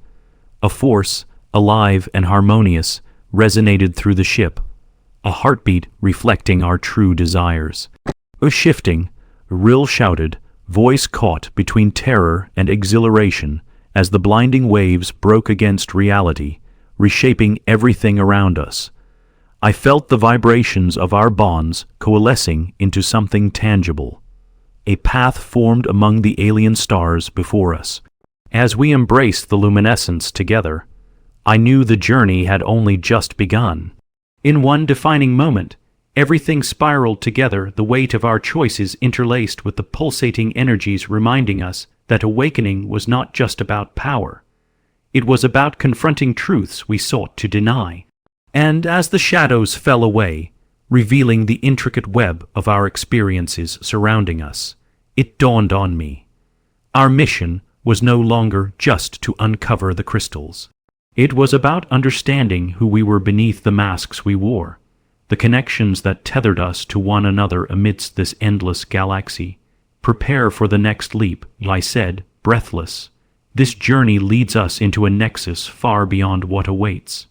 A force, alive and harmonious, resonated through the ship, a heartbeat reflecting our true desires. Shifting, Rill shouted, voice caught between terror and exhilaration as the blinding waves broke against reality, reshaping everything around us. I felt the vibrations of our bonds coalescing into something tangible. A path formed among the alien stars before us. As we embraced the luminescence together, I knew the journey had only just begun. In one defining moment, everything spiraled together, the weight of our choices interlaced with the pulsating energies reminding us that awakening was not just about power. It was about confronting truths we sought to deny. And as the shadows fell away, revealing the intricate web of our experiences surrounding us, it dawned on me. Our mission was no longer just to uncover the crystals. It was about understanding who we were beneath the masks we wore, the connections that tethered us to one another amidst this endless galaxy. Prepare for the next leap, I said, breathless. This journey leads us into a nexus far beyond what awaits.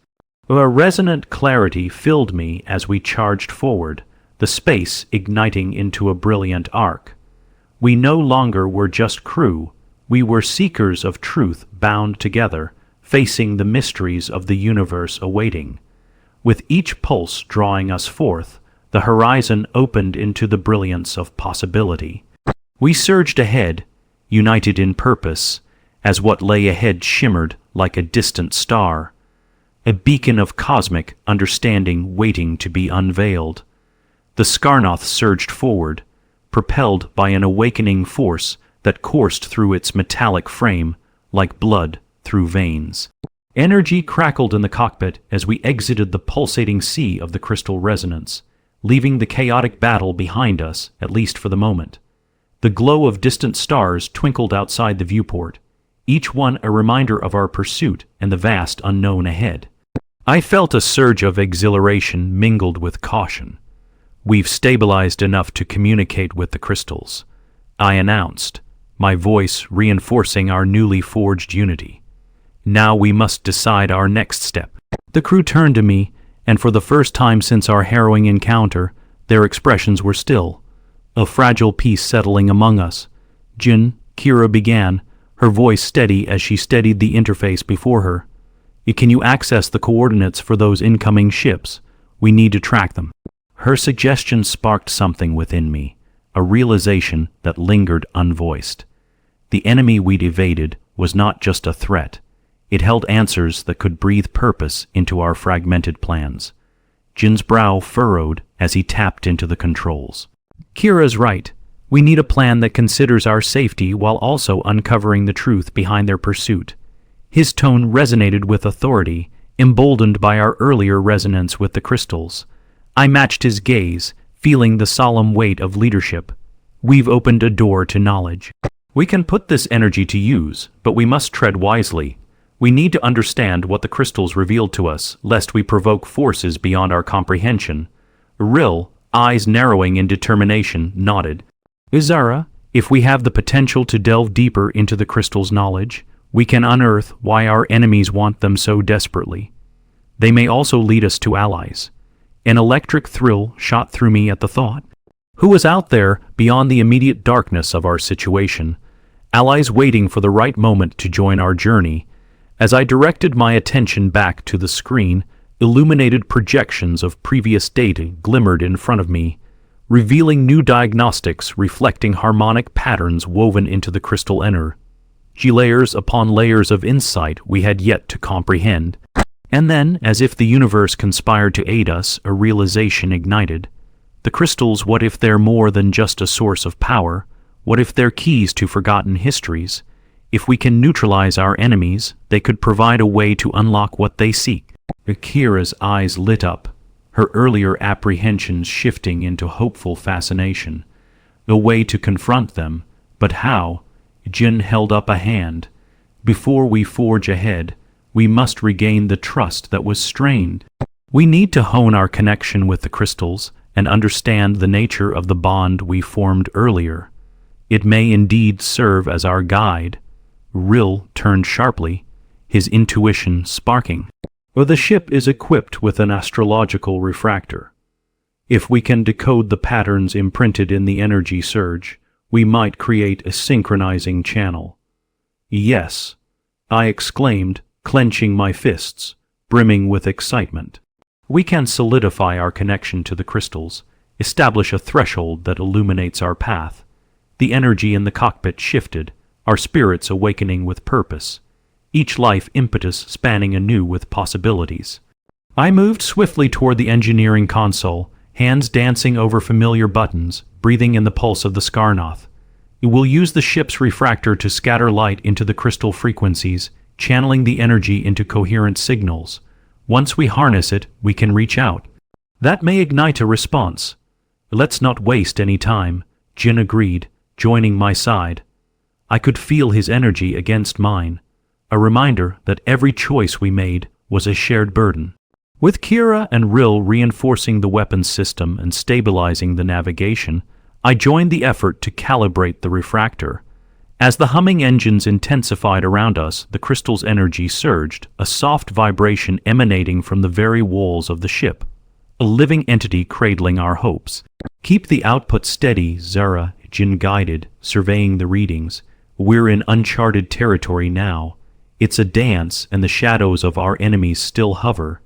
A resonant clarity filled me as we charged forward, the space igniting into a brilliant arc. We no longer were just crew, we were seekers of truth bound together, facing the mysteries of the universe awaiting. With each pulse drawing us forth, the horizon opened into the brilliance of possibility. We surged ahead, united in purpose, as what lay ahead shimmered like a distant star, a beacon of cosmic understanding waiting to be unveiled. The Skarnoth surged forward, propelled by an awakening force that coursed through its metallic frame like blood through veins. Energy crackled in the cockpit as we exited the pulsating sea of the crystal resonance, leaving the chaotic battle behind us, at least for the moment. The glow of distant stars twinkled outside the viewport, each one a reminder of our pursuit and the vast unknown ahead. I felt a surge of exhilaration mingled with caution. We've stabilized enough to communicate with the crystals, I announced, my voice reinforcing our newly forged unity. Now we must decide our next step. The crew turned to me, and for the first time since our harrowing encounter, their expressions were still, a fragile peace settling among us. Jin, Kira began, her voice steady as she steadied the interface before her. Can you access the coordinates for those incoming ships? We need to track them. Her suggestion sparked something within me, a realization that lingered unvoiced. The enemy we'd evaded was not just a threat. It held answers that could breathe purpose into our fragmented plans. Jin's brow furrowed as he tapped into the controls. Kira's right. We need a plan that considers our safety while also uncovering the truth behind their pursuit. His tone resonated with authority, emboldened by our earlier resonance with the crystals. I matched his gaze, feeling the solemn weight of leadership. We've opened a door to knowledge. We can put this energy to use, but we must tread wisely. We need to understand what the crystals revealed to us, lest we provoke forces beyond our comprehension. Rill, eyes narrowing in determination, nodded. Izara, if we have the potential to delve deeper into the crystal's knowledge, we can unearth why our enemies want them so desperately. They may also lead us to allies. An electric thrill shot through me at the thought. Who was out there beyond the immediate darkness of our situation? Allies waiting for the right moment to join our journey. As I directed my attention back to the screen, illuminated projections of previous data glimmered in front of me, revealing new diagnostics reflecting harmonic patterns woven into the crystal inner. Layers upon layers of insight we had yet to comprehend. And then, as if the universe conspired to aid us, a realization ignited. The crystals, what if they're more than just a source of power? What if they're keys to forgotten histories? If we can neutralize our enemies, they could provide a way to unlock what they seek. Kira's eyes lit up, her earlier apprehensions shifting into hopeful fascination. A way to confront them, but how? Jin held up a hand. Before we forge ahead, we must regain the trust that was strained. We need to hone our connection with the crystals and understand the nature of the bond we formed earlier. It may indeed serve as our guide. Rill turned sharply, his intuition sparking. The ship is equipped with an astrological refractor. If we can decode the patterns imprinted in the energy surge, we might create a synchronizing channel. Yes, I exclaimed, clenching my fists, brimming with excitement. We can solidify our connection to the crystals, establish a threshold that illuminates our path. The energy in the cockpit shifted, our spirits awakening with purpose, each life impetus spanning anew with possibilities. I moved swiftly toward the engineering console, hands dancing over familiar buttons, breathing in the pulse of the Skarnoth. We'll use the ship's refractor to scatter light into the crystal frequencies, channeling the energy into coherent signals. Once we harness it, we can reach out. That may ignite a response. Let's not waste any time, Jin agreed, joining my side. I could feel his energy against mine, a reminder that every choice we made was a shared burden. With Kira and Rill reinforcing the weapons system and stabilizing the navigation, I joined the effort to calibrate the refractor. As the humming engines intensified around us, the crystal's energy surged, a soft vibration emanating from the very walls of the ship, a living entity cradling our hopes. Keep the output steady, Zara, Jin guided, surveying the readings. We're in uncharted territory now. It's a dance, and the shadows of our enemies still hover.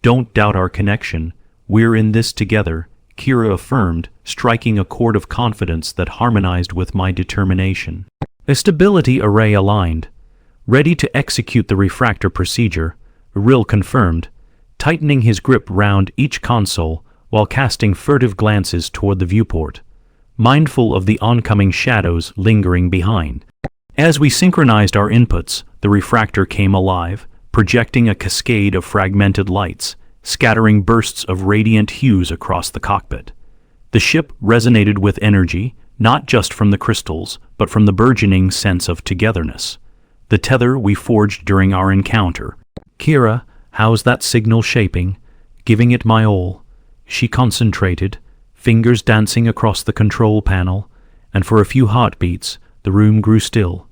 Don't doubt our connection. We're in this together, Kira affirmed, striking a chord of confidence that harmonized with my determination. A stability array aligned. Ready to execute the refractor procedure, Rill confirmed, tightening his grip round each console while casting furtive glances toward the viewport, mindful of the oncoming shadows lingering behind. As we synchronized our inputs, the refractor came alive, projecting a cascade of fragmented lights, scattering bursts of radiant hues across the cockpit. The ship resonated with energy, not just from the crystals, but from the burgeoning sense of togetherness, the tether we forged during our encounter. Kira, how's that signal shaping? Giving it my all. She concentrated, fingers dancing across the control panel, and for a few heartbeats, the room grew still.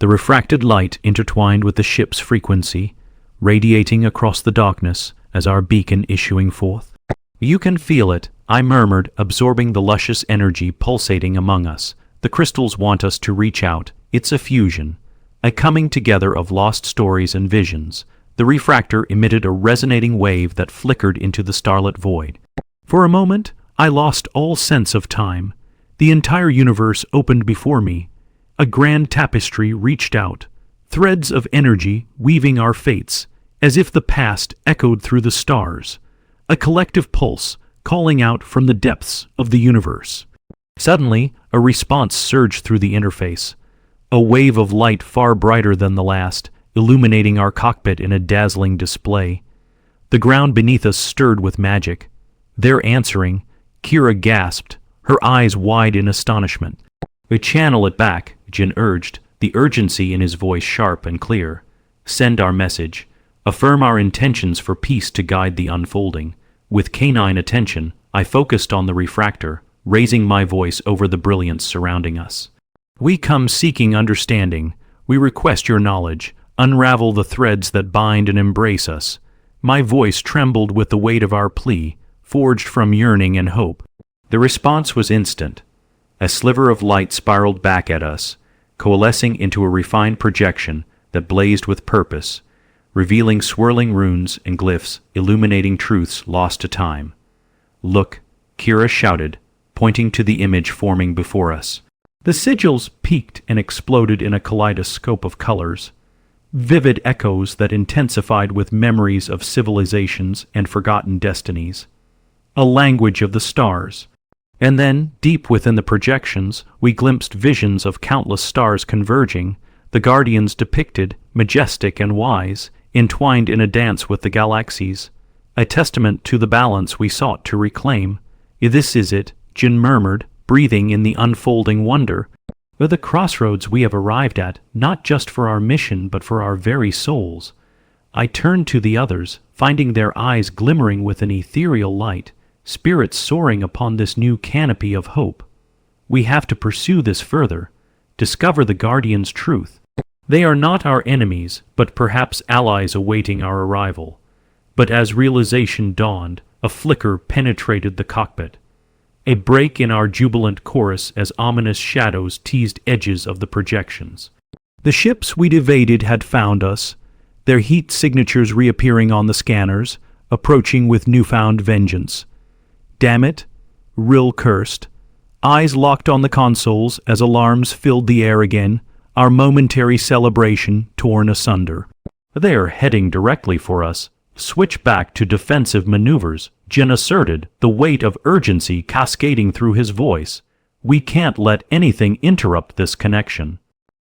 The refracted light intertwined with the ship's frequency, radiating across the darkness as our beacon issuing forth. You can feel it, I murmured, absorbing the luscious energy pulsating among us. The crystals want us to reach out. It's a fusion, a coming together of lost stories and visions. The refractor emitted a resonating wave that flickered into the starlit void. For a moment, I lost all sense of time. The entire universe opened before me. A grand tapestry reached out, threads of energy weaving our fates, as if the past echoed through the stars, a collective pulse calling out from the depths of the universe. Suddenly, a response surged through the interface, a wave of light far brighter than the last, illuminating our cockpit in a dazzling display. The ground beneath us stirred with magic. There answering, Kira gasped, her eyes wide in astonishment. "We channel it back," Jin urged, the urgency in his voice sharp and clear. "Send our message. Affirm our intentions for peace to guide the unfolding." With canine attention, I focused on the refractor, raising my voice over the brilliance surrounding us. "We come seeking understanding. We request your knowledge. Unravel the threads that bind and embrace us." My voice trembled with the weight of our plea, forged from yearning and hope. The response was instant. A sliver of light spiraled back at us, coalescing into a refined projection that blazed with purpose, revealing swirling runes and glyphs, illuminating truths lost to time. "Look," Kira shouted, pointing to the image forming before us. The sigils peaked and exploded in a kaleidoscope of colors, vivid echoes that intensified with memories of civilizations and forgotten destinies. a language of the stars. And then, deep within the projections, we glimpsed visions of countless stars converging, the guardians depicted, majestic and wise, entwined in a dance with the galaxies, a testament to the balance we sought to reclaim. This is it, Jin murmured, breathing in the unfolding wonder. The crossroads we have arrived at, not just for our mission but for our very souls. I turned to the others, finding their eyes glimmering with an ethereal light, spirits soaring upon this new canopy of hope. We have to pursue this further, discover the Guardian's truth. They are not our enemies, but perhaps allies awaiting our arrival. But as realization dawned, a flicker penetrated the cockpit. A break in our jubilant chorus as ominous shadows teased edges of the projections. The ships we'd evaded had found us, their heat signatures reappearing on the scanners, approaching with newfound vengeance. Damn it, Rill cursed. Eyes locked on the consoles as alarms filled the air again, our momentary celebration torn asunder. They are heading directly for us. Switch back to defensive maneuvers, Jin asserted, the weight of urgency cascading through his voice. We can't let anything interrupt this connection.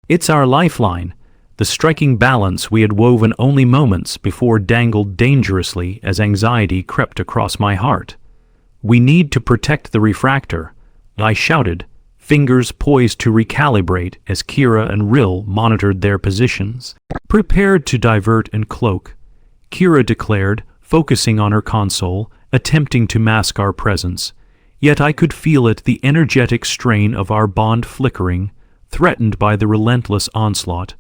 It's our lifeline. The striking balance we had woven only moments before dangled dangerously as anxiety crept across my heart. We need to protect the refractor, I shouted, fingers poised to recalibrate as Kira and Rill monitored their positions. Prepared to divert and cloak, Kira declared, focusing on her console, attempting to mask our presence. Yet I could feel it, the energetic strain of our bond flickering, threatened by the relentless onslaught.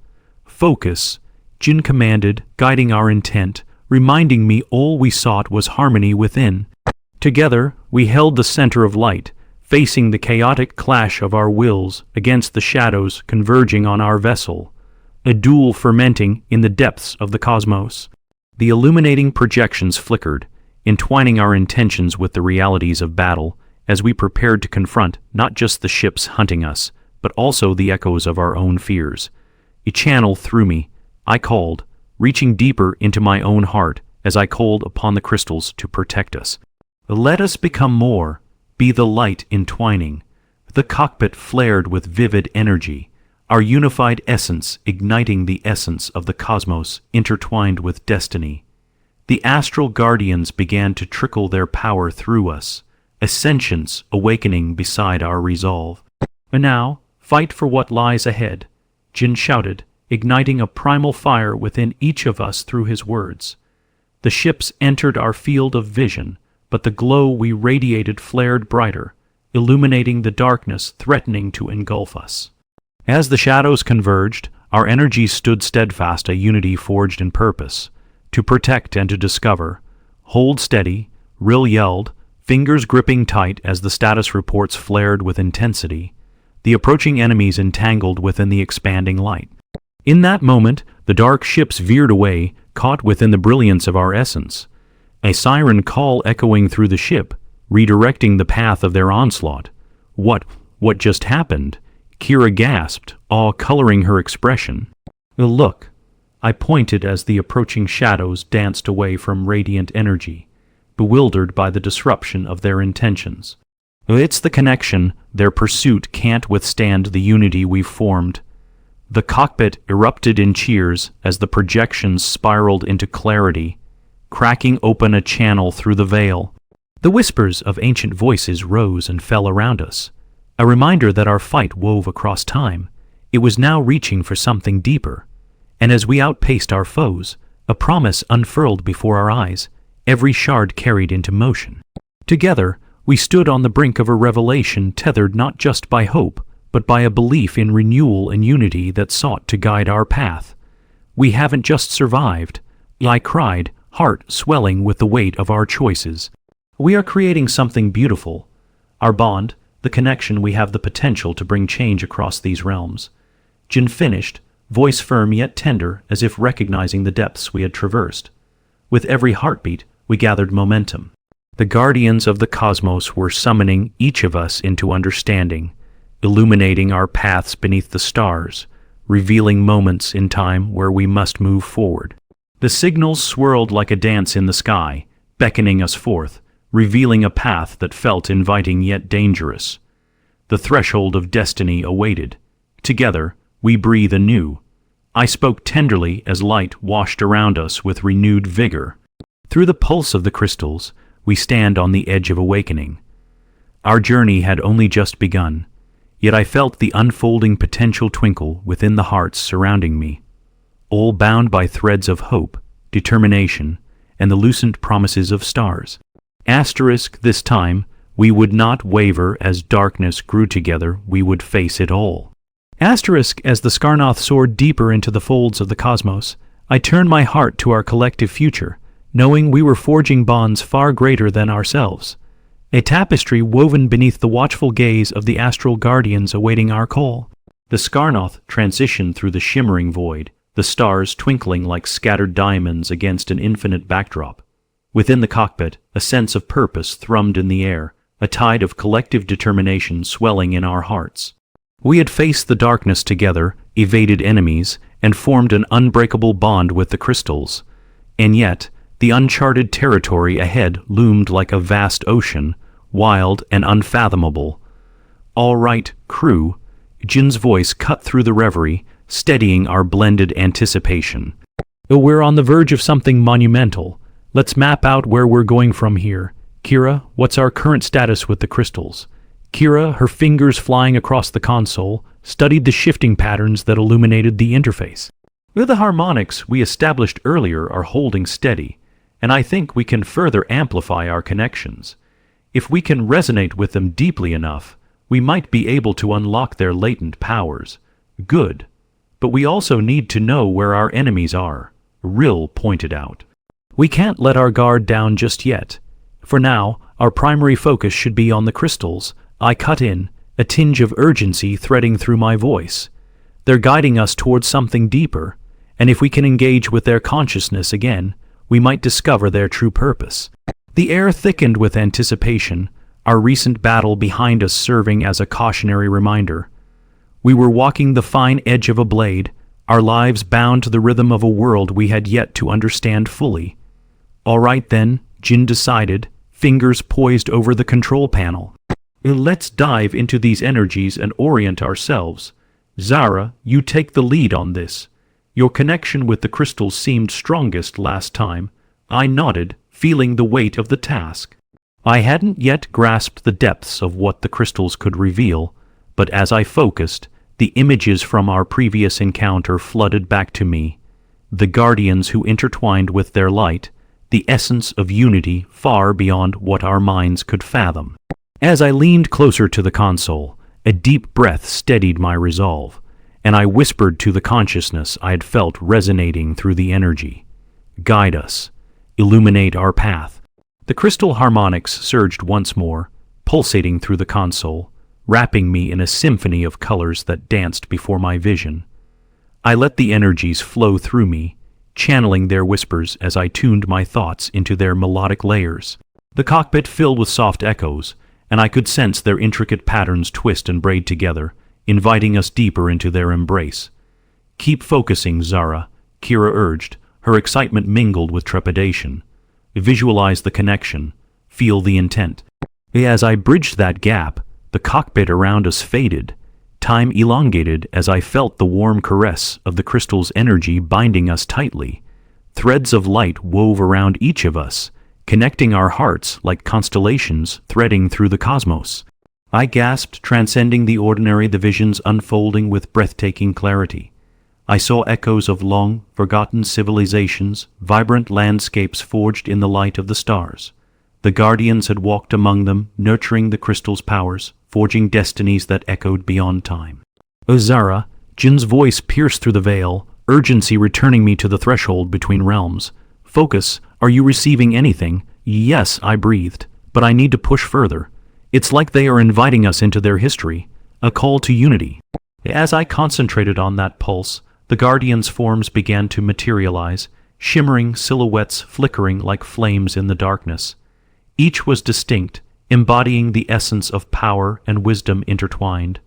Focus, Jin commanded, guiding our intent, reminding me all we sought was harmony within. Together, we held the center of light, facing the chaotic clash of our wills against the shadows converging on our vessel, a duel fermenting in the depths of the cosmos. The illuminating projections flickered, entwining our intentions with the realities of battle as we prepared to confront not just the ships hunting us, but also the echoes of our own fears. A channel through me, I called, reaching deeper into my own heart as I called upon the crystals to protect us. Let us become more, be the light entwining. The cockpit flared with vivid energy, our unified essence igniting the essence of the cosmos intertwined with destiny. The astral guardians began to trickle their power through us, a sentience awakening beside our resolve. And now, fight for what lies ahead, Jin shouted, igniting a primal fire within each of us through his words. The ships entered our field of vision, but the glow we radiated flared brighter, illuminating the darkness threatening to engulf us. As the shadows converged, our energies stood steadfast, a unity forged in purpose, to protect and to discover. Hold steady, Rill yelled, fingers gripping tight as the status reports flared with intensity, the approaching enemies entangled within the expanding light. In that moment, the dark ships veered away, caught within the brilliance of our essence. A siren call echoing through the ship, redirecting the path of their onslaught. What just happened? Kira gasped, awe coloring her expression. Look, I pointed as the approaching shadows danced away from radiant energy, bewildered by the disruption of their intentions. It's the connection, their pursuit can't withstand the unity we've formed. The cockpit erupted in cheers as the projections spiraled into clarity, cracking open a channel through the veil. The whispers of ancient voices rose and fell around us, a reminder that our fight wove across time. It was now reaching for something deeper, and as we outpaced our foes, a promise unfurled before our eyes, every shard carried into motion. Together, we stood on the brink of a revelation tethered not just by hope, but by a belief in renewal and unity that sought to guide our path. We haven't just survived, I cried, heart swelling with the weight of our choices. We are creating something beautiful. Our bond, the connection, we have the potential to bring change across these realms. Jin finished, voice firm yet tender, as if recognizing the depths we had traversed. With every heartbeat, we gathered momentum. The guardians of the cosmos were summoning each of us into understanding, illuminating our paths beneath the stars, revealing moments in time where we must move forward. The signals swirled like a dance in the sky, beckoning us forth, revealing a path that felt inviting yet dangerous. The threshold of destiny awaited. Together, we breathe anew. I spoke tenderly as light washed around us with renewed vigor. Through the pulse of the crystals, we stand on the edge of awakening. Our journey had only just begun, yet I felt the unfolding potential twinkle within the hearts surrounding me, all bound by threads of hope, determination, and the lucent promises of stars. This time, we would not waver. As darkness grew together, we would face it all. As the Skarnoth soared deeper into the folds of the cosmos, I turned my heart to our collective future, knowing we were forging bonds far greater than ourselves. A tapestry woven beneath the watchful gaze of the astral guardians awaiting our call. The Skarnoth transitioned through the shimmering void, the stars twinkling like scattered diamonds against an infinite backdrop. Within the cockpit, a sense of purpose thrummed in the air, a tide of collective determination swelling in our hearts. We had faced the darkness together, evaded enemies, and formed an unbreakable bond with the crystals. And yet, the uncharted territory ahead loomed like a vast ocean, wild and unfathomable. "All right, crew," Jin's voice cut through the reverie, steadying our blended anticipation. "We're on the verge of something monumental. Let's map out where we're going from here. Kira, what's our current status with the crystals?" Kira, her fingers flying across the console, studied the shifting patterns that illuminated the interface. The harmonics we established earlier are holding steady, and I think we can further amplify our connections. If we can resonate with them deeply enough, we might be able to unlock their latent powers. Good. But we also need to know where our enemies are, Rill pointed out. We can't let our guard down just yet. For now, our primary focus should be on the crystals, I cut in, a tinge of urgency threading through my voice. They're guiding us towards something deeper, and if we can engage with their consciousness again, we might discover their true purpose. The air thickened with anticipation, our recent battle behind us serving as a cautionary reminder. We were walking the fine edge of a blade, our lives bound to the rhythm of a world we had yet to understand fully. "All right then," Jin decided, fingers poised over the control panel. "Let's dive into these energies and orient ourselves. Zara, you take the lead on this. Your connection with the crystals seemed strongest last time." I nodded, feeling the weight of the task. I hadn't yet grasped the depths of what the crystals could reveal, but as I focused, the images from our previous encounter flooded back to me. The guardians who intertwined with their light, the essence of unity far beyond what our minds could fathom. As I leaned closer to the console, a deep breath steadied my resolve, and I whispered to the consciousness I had felt resonating through the energy. "Guide us. Illuminate our path." The crystal harmonics surged once more, pulsating through the console, wrapping me in a symphony of colors that danced before my vision. I let the energies flow through me, channeling their whispers as I tuned my thoughts into their melodic layers. The cockpit filled with soft echoes, and I could sense their intricate patterns twist and braid together, inviting us deeper into their embrace. "Keep focusing, Zara," Kira urged, her excitement mingled with trepidation. "Visualize the connection. Feel the intent." As I bridged that gap, the cockpit around us faded. Time elongated as I felt the warm caress of the crystal's energy binding us tightly. Threads of light wove around each of us, connecting our hearts like constellations threading through the cosmos. I gasped, transcending the ordinary, the visions unfolding with breathtaking clarity. I saw echoes of long, forgotten civilizations, vibrant landscapes forged in the light of the stars. The guardians had walked among them, nurturing the crystal's powers, forging destinies that echoed beyond time. "O Zara," Jin's voice pierced through the veil, urgency returning me to the threshold between realms. "Focus. Are you receiving anything?" "Yes," I breathed, "but I need to push further. It's like they are inviting us into their history, a call to unity." As I concentrated on that pulse, the guardians' forms began to materialize, shimmering silhouettes flickering like flames in the darkness. Each was distinct, embodying the essence of power and wisdom intertwined,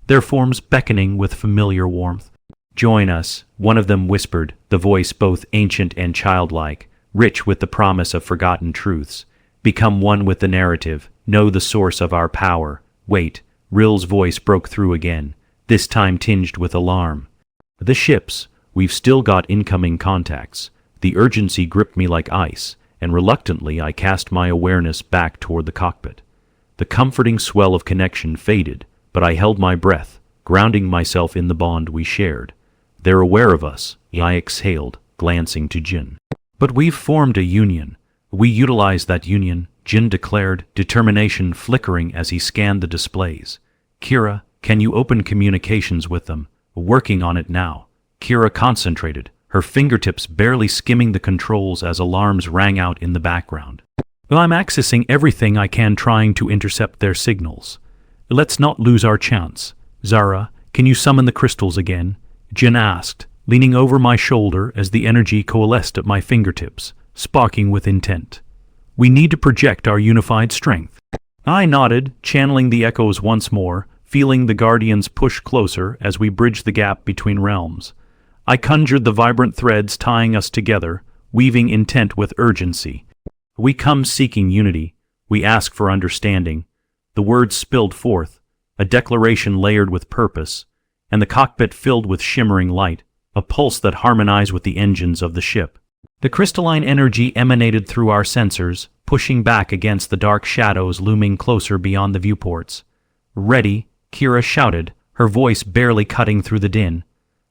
their forms beckoning with familiar warmth. "Join us," one of them whispered, the voice both ancient and childlike, rich with the promise of forgotten truths. Become one with the narrative. Know the source of our power. Wait, Rill's voice broke through again, this time tinged with alarm. The ships, we've still got incoming contacts. The urgency gripped me like ice, and reluctantly I cast my awareness back toward the cockpit. The comforting swell of connection faded, but I held my breath, grounding myself in the bond we shared. They're aware of us, I exhaled, glancing to Jin. But we've formed a union. We utilize that union, Jin declared, determination flickering as he scanned the displays. Kira, can you open communications with them? Working on it now. Kira concentrated, her fingertips barely skimming the controls as alarms rang out in the background. I'm accessing everything I can, trying to intercept their signals. Let's not lose our chance. Zara, can you summon the crystals again? Jin asked, leaning over my shoulder as the energy coalesced at my fingertips, sparking with intent. We need to project our unified strength. I nodded, channeling the echoes once more, feeling the Guardians push closer as we bridged the gap between realms. I conjured the vibrant threads tying us together, weaving intent with urgency. We come seeking unity. We ask for understanding. The words spilled forth, a declaration layered with purpose, and the cockpit filled with shimmering light, a pulse that harmonized with the engines of the ship. The crystalline energy emanated through our sensors, pushing back against the dark shadows looming closer beyond the viewports. Ready, Kira shouted, her voice barely cutting through the din.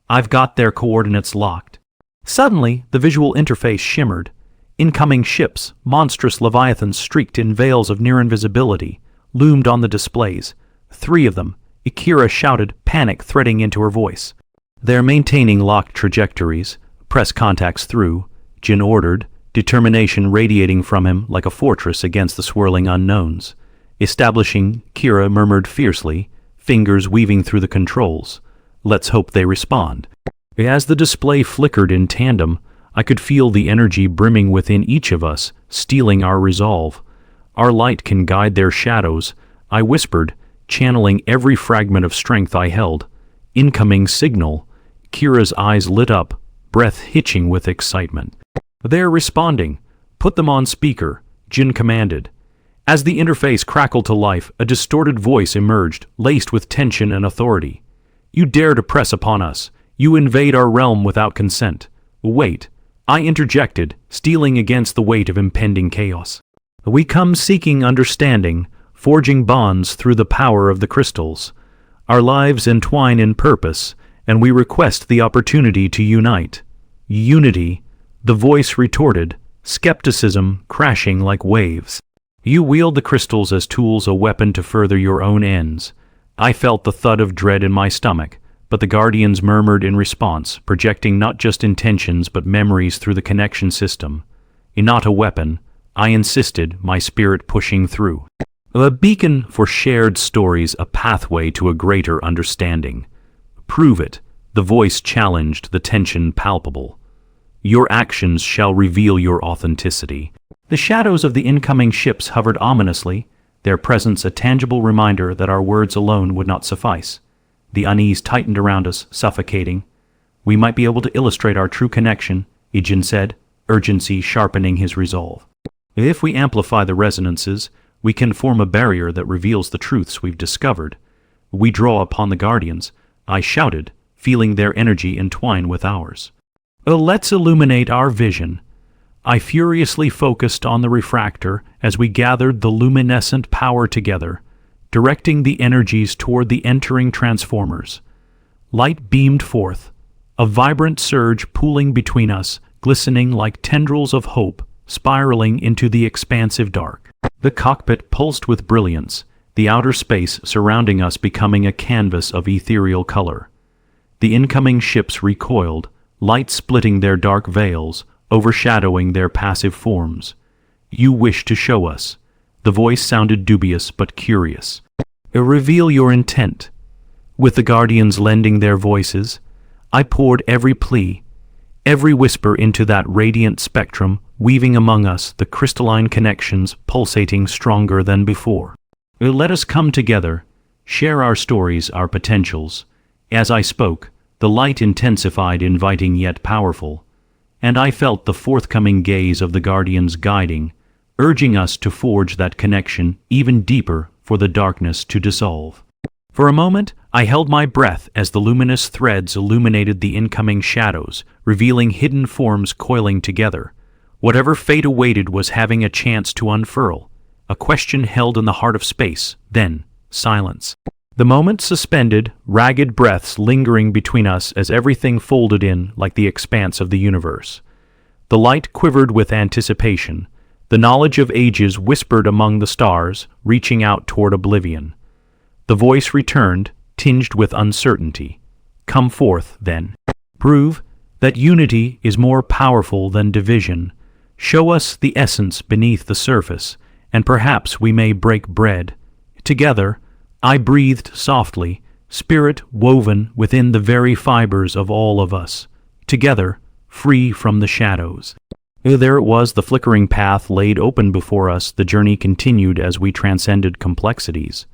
I've got their coordinates locked. Suddenly, the visual interface shimmered. Incoming ships, monstrous leviathans streaked in veils of near invisibility, loomed on the displays. 3 of them, Kira shouted, panic threading into her voice. They're maintaining locked trajectories. Press contacts through, Jin ordered, determination radiating from him like a fortress against the swirling unknowns. Establishing, Kira murmured fiercely, fingers weaving through the controls. Let's hope they respond. As the display flickered in tandem, I could feel the energy brimming within each of us, stealing our resolve. Our light can guide their shadows, I whispered, channeling every fragment of strength I held. Incoming signal. Kira's eyes lit up, breath hitching with excitement. They're responding. Put them on speaker, Jin commanded. As the interface crackled to life, a distorted voice emerged, laced with tension and authority. You dare to press upon us. You invade our realm without consent. Wait, I interjected, steeling against the weight of impending chaos. We come seeking understanding, forging bonds through the power of the crystals. Our lives entwine in purpose, and we request the opportunity to unite. Unity, the voice retorted, skepticism crashing like waves. You wield the crystals as tools, a weapon to further your own ends. I felt the thud of dread in my stomach, but the Guardians murmured in response, projecting not just intentions but memories through the connection system. Not a weapon, I insisted, my spirit pushing through. A beacon for shared stories, a pathway to a greater understanding. Prove it, the voice challenged, the tension palpable. Your actions shall reveal your authenticity. The shadows of the incoming ships hovered ominously, their presence a tangible reminder that our words alone would not suffice. The unease tightened around us, suffocating. We might be able to illustrate our true connection, Ijin said, urgency sharpening his resolve. If we amplify the resonances, we can form a barrier that reveals the truths we've discovered. We draw upon the Guardians, I shouted, feeling their energy entwine with ours. Let's illuminate our vision. I furiously focused on the refractor as we gathered the luminescent power together, directing the energies toward the entering transformers. Light beamed forth, a vibrant surge pooling between us, glistening like tendrils of hope, spiraling into the expansive dark. The cockpit pulsed with brilliance, the outer space surrounding us becoming a canvas of ethereal color. The incoming ships recoiled, light splitting their dark veils, overshadowing their passive forms. You wish to show us. The voice sounded dubious but curious. Reveal your intent. With the Guardians lending their voices, I poured every plea, every whisper into that radiant spectrum, weaving among us the crystalline connections pulsating stronger than before. Let us come together, share our stories, our potentials. As I spoke, the light intensified, inviting yet powerful, and I felt the forthcoming gaze of the Guardians guiding, urging us to forge that connection even deeper for the darkness to dissolve. For a moment, I held my breath as the luminous threads illuminated the incoming shadows, revealing hidden forms coiling together. Whatever fate awaited was having a chance to unfurl, a question held in the heart of space, then silence. The moment suspended, ragged breaths lingering between us as everything folded in like the expanse of the universe. The light quivered with anticipation. The knowledge of ages whispered among the stars, reaching out toward oblivion. The voice returned, tinged with uncertainty. Come forth, then. Prove that unity is more powerful than division. Show us the essence beneath the surface, and perhaps we may break bread. Together, I breathed softly, spirit woven within the very fibers of all of us. Together, free from the shadows. There it was, the flickering path laid open before us. The journey continued as we transcended complexities.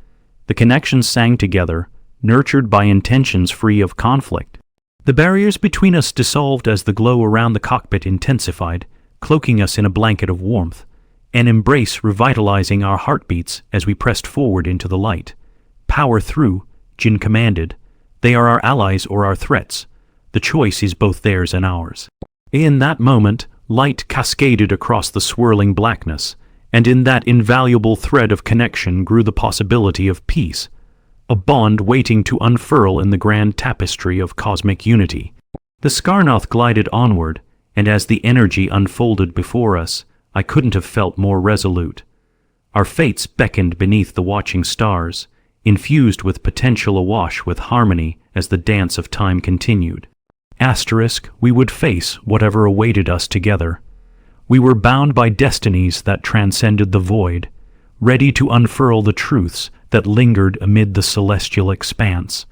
The connections sang together, nurtured by intentions free of conflict. The barriers between us dissolved as the glow around the cockpit intensified, cloaking us in a blanket of warmth, an embrace revitalizing our heartbeats as we pressed forward into the light. Power through, Jin commanded. They are our allies or our threats. The choice is both theirs and ours. In that moment, light cascaded across the swirling blackness, and in that invaluable thread of connection grew the possibility of peace, a bond waiting to unfurl in the grand tapestry of cosmic unity. The Skarnoth glided onward, and as the energy unfolded before us, I couldn't have felt more resolute. Our fates beckoned beneath the watching stars, infused with potential awash with harmony as the dance of time continued. We would face whatever awaited us together. We were bound by destinies that transcended the void, ready to unfurl the truths that lingered amid the celestial expanse.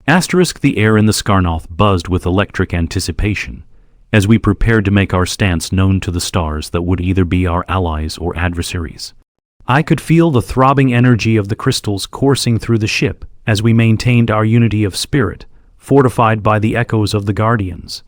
The air in the Skarnoth buzzed with electric anticipation, as we prepared to make our stance known to the stars that would either be our allies or adversaries. I could feel the throbbing energy of the crystals coursing through the ship as we maintained our unity of spirit, fortified by the echoes of the Guardians.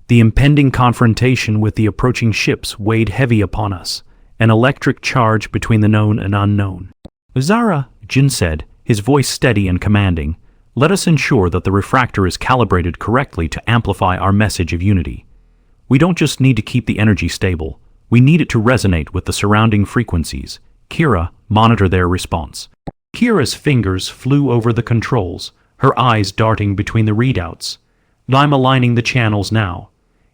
The impending confrontation with the approaching ships weighed heavy upon us, an electric charge between the known and unknown. Zara, Jin said, his voice steady and commanding, let us ensure that the refractor is calibrated correctly to amplify our message of unity. We don't just need to keep the energy stable, we need it to resonate with the surrounding frequencies. Kira, monitor their response. Kira's fingers flew over the controls, her eyes darting between the readouts. I'm aligning the channels now.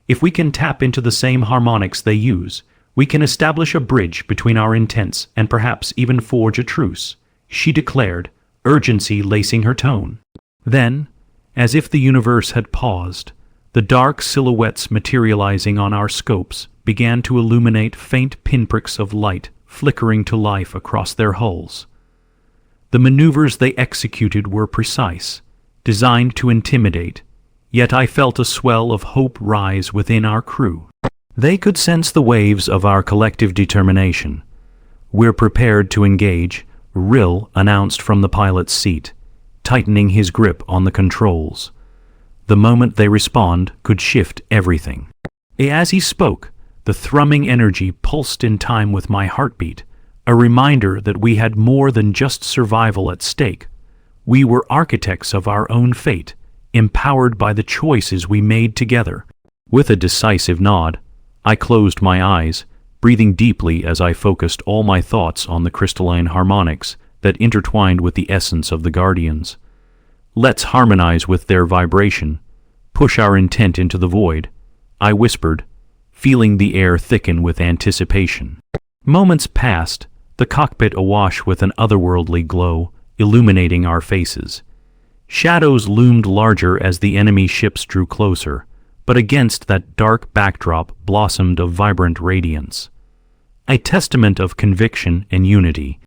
If we can tap into the same harmonics they use, we can establish a bridge between our intents and perhaps even forge a truce, she declared, urgency lacing her tone. Then, as if the universe had paused, the dark silhouettes materializing on our scopes began to illuminate faint pinpricks of light flickering to life across their hulls. The maneuvers they executed were precise, designed to intimidate, yet I felt a swell of hope rise within our crew. They could sense the waves of our collective determination. We're prepared to engage, Rill announced from the pilot's seat, tightening his grip on the controls. The moment they respond could shift everything. As he spoke, the thrumming energy pulsed in time with my heartbeat, a reminder that we had more than just survival at stake. We were architects of our own fate, empowered by the choices we made together. With a decisive nod, I closed my eyes, breathing deeply as I focused all my thoughts on the crystalline harmonics that intertwined with the essence of the Guardians. Let's harmonize with their vibration, push our intent into the void, I whispered, feeling the air thicken with anticipation. Moments passed, the cockpit awash with an otherworldly glow, illuminating our faces. Shadows loomed larger as the enemy ships drew closer, but against that dark backdrop blossomed a vibrant radiance. A testament of conviction and unity.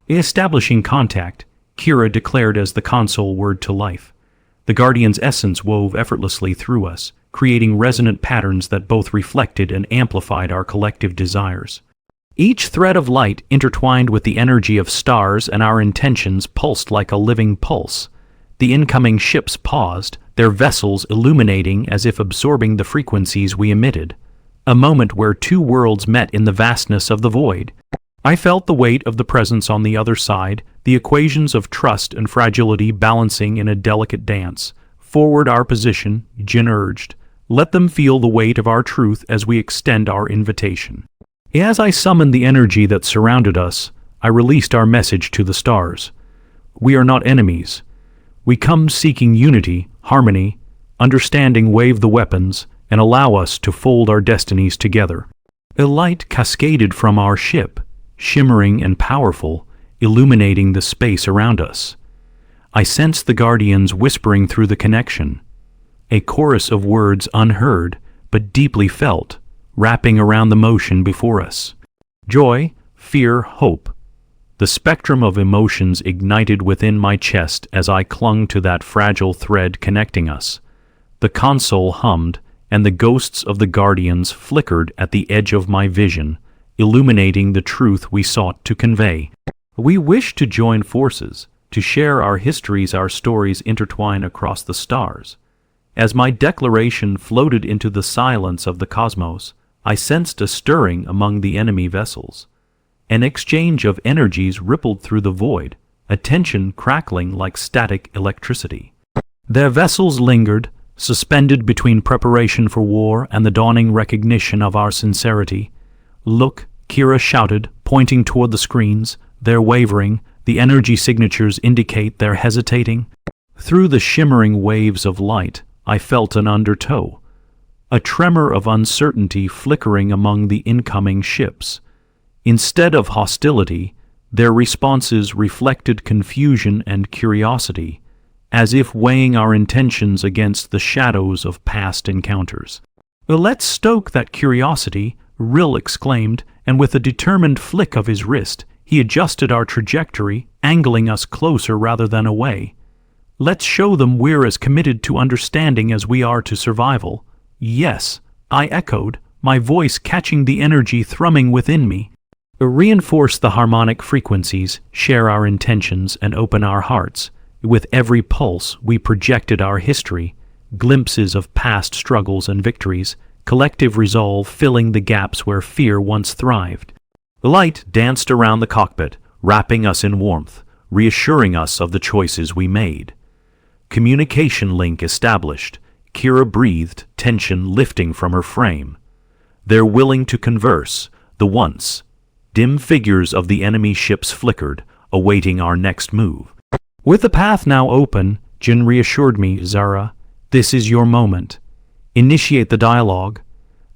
Establishing contact, Kira declared as the console whirred to life. The Guardian's essence wove effortlessly through us, creating resonant patterns that both reflected and amplified our collective desires. Each thread of light intertwined with the energy of stars, and our intentions pulsed like a living pulse. The incoming ships paused, their vessels illuminating as if absorbing the frequencies we emitted. A moment where two worlds met in the vastness of the void. I felt the weight of the presence on the other side, the equations of trust and fragility balancing in a delicate dance. Forward our position, Jin urged. Let them feel the weight of our truth as we extend our invitation. As I summoned the energy that surrounded us, I released our message to the stars. We are not enemies. We come seeking unity, harmony, understanding. Wave the weapons and allow us to fold our destinies together. A light cascaded from our ship, shimmering and powerful, illuminating the space around us. I sensed the guardians whispering through the connection, a chorus of words unheard but deeply felt, wrapping around the motion before us. Joy, fear, hope. The spectrum of emotions ignited within my chest as I clung to that fragile thread connecting us. The console hummed, and the ghosts of the guardians flickered at the edge of my vision, illuminating the truth we sought to convey. We wished to join forces, to share our histories. Our stories intertwine across the stars. As my declaration floated into the silence of the cosmos, I sensed a stirring among the enemy vessels. An exchange of energies rippled through the void, a tension crackling like static electricity. Their vessels lingered, suspended between preparation for war and the dawning recognition of our sincerity. Look, Kira shouted, pointing toward the screens. They're wavering. The energy signatures indicate they're hesitating. Through the shimmering waves of light, I felt an undertow, a tremor of uncertainty flickering among the incoming ships. Instead of hostility, their responses reflected confusion and curiosity, as if weighing our intentions against the shadows of past encounters. Let's stoke that curiosity, Rill exclaimed, and with a determined flick of his wrist, he adjusted our trajectory, angling us closer rather than away. Let's show them we're as committed to understanding as we are to survival. Yes, I echoed, my voice catching the energy thrumming within me. Reinforce the harmonic frequencies, share our intentions, and open our hearts. With every pulse, we projected our history, glimpses of past struggles and victories, collective resolve filling the gaps where fear once thrived. The light danced around the cockpit, wrapping us in warmth, reassuring us of the choices we made. Communication link established. Kira breathed, tension lifting from her frame. They're willing to converse. The once dim figures of the enemy ships flickered, awaiting our next move. With the path now open, Jin reassured me, Zara, this is your moment. Initiate the dialogue.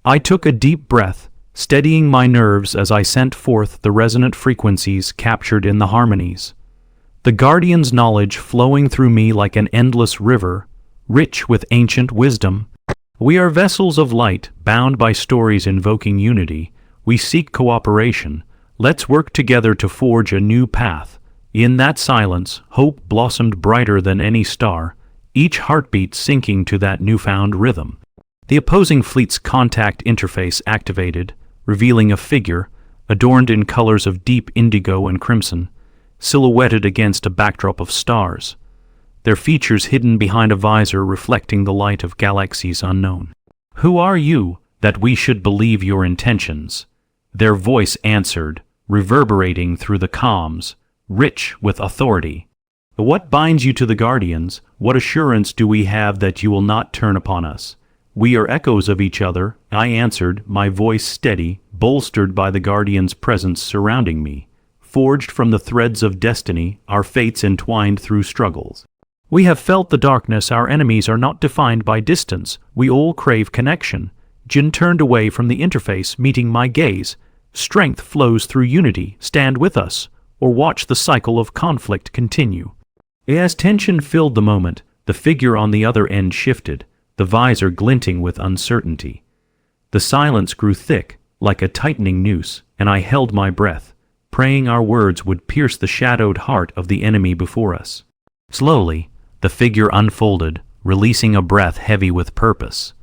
I took a deep breath, steadying my nerves as I sent forth the resonant frequencies captured in the harmonies. The Guardian's knowledge flowing through me like an endless river, rich with ancient wisdom. We are vessels of light, bound by stories invoking unity. We seek cooperation. Let's work together to forge a new path. In that silence, hope blossomed brighter than any star, each heartbeat syncing to that newfound rhythm. The opposing fleet's contact interface activated, revealing a figure, adorned in colors of deep indigo and crimson, silhouetted against a backdrop of stars, their features hidden behind a visor reflecting the light of galaxies unknown. Who are you, that we should believe your intentions? Their voice answered, reverberating through the comms, rich with authority. What binds you to the Guardians? What assurance do we have that you will not turn upon us? We are echoes of each other, I answered, my voice steady, bolstered by the Guardian's presence surrounding me. Forged from the threads of destiny, our fates entwined through struggles. We have felt the darkness. Our enemies are not defined by distance. We all crave connection. Jin turned away from the interface, meeting my gaze. Strength flows through unity. Stand with us, or watch the cycle of conflict continue. As tension filled the moment, the figure on the other end shifted, the visor glinting with uncertainty. The silence grew thick, like a tightening noose, and I held my breath, praying our words would pierce the shadowed heart of the enemy before us. Slowly, the figure unfolded, releasing a breath heavy with purpose.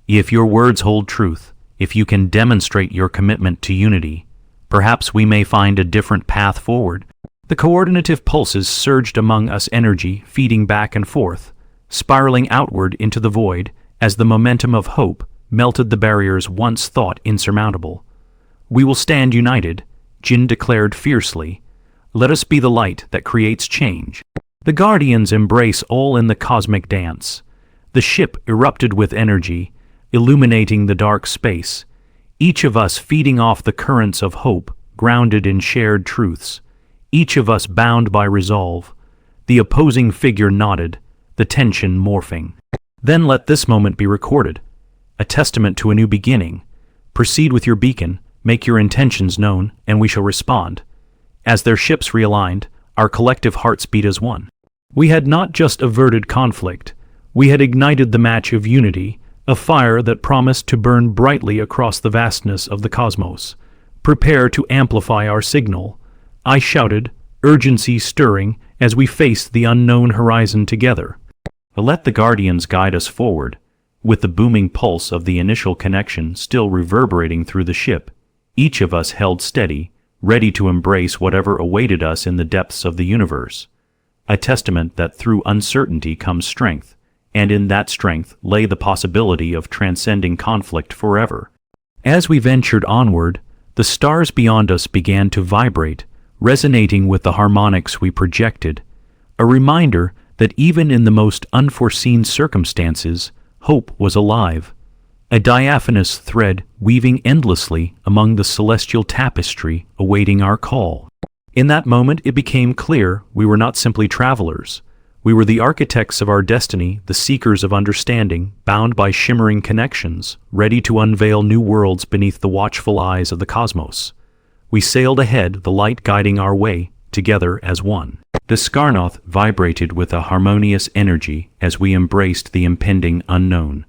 If your words hold truth, if you can demonstrate your commitment to unity, perhaps we may find a different path forward. The coordinative pulses surged among us, energy feeding back and forth, spiraling outward into the void as the momentum of hope melted the barriers once thought insurmountable. We will stand united, Jin declared fiercely. Let us be the light that creates change. The Guardians embrace all in the cosmic dance. The ship erupted with energy, illuminating the dark space, each of us feeding off the currents of hope, grounded in shared truths, each of us bound by resolve. The opposing figure nodded, the tension morphing. Then let this moment be recorded, a testament to a new beginning. Proceed with your beacon, make your intentions known, and we shall respond. As their ships realigned, our collective hearts beat as one. We had not just averted conflict, we had ignited the match of unity, a fire that promised to burn brightly across the vastness of the cosmos. Prepare to amplify our signal, I shouted, urgency stirring as we faced the unknown horizon together. Let the Guardians guide us forward, with the booming pulse of the initial connection still reverberating through the ship. Each of us held steady, ready to embrace whatever awaited us in the depths of the universe. A testament that through uncertainty comes strength, and in that strength lay the possibility of transcending conflict forever. As we ventured onward, the stars beyond us began to vibrate, resonating with the harmonics we projected, a reminder that even in the most unforeseen circumstances, hope was alive, a diaphanous thread weaving endlessly among the celestial tapestry awaiting our call. In that moment it became clear we were not simply travelers. We were the architects of our destiny, the seekers of understanding, bound by shimmering connections, ready to unveil new worlds beneath the watchful eyes of the cosmos. We sailed ahead, the light guiding our way, together as one. The Skarnoth vibrated with a harmonious energy as we embraced the impending unknown.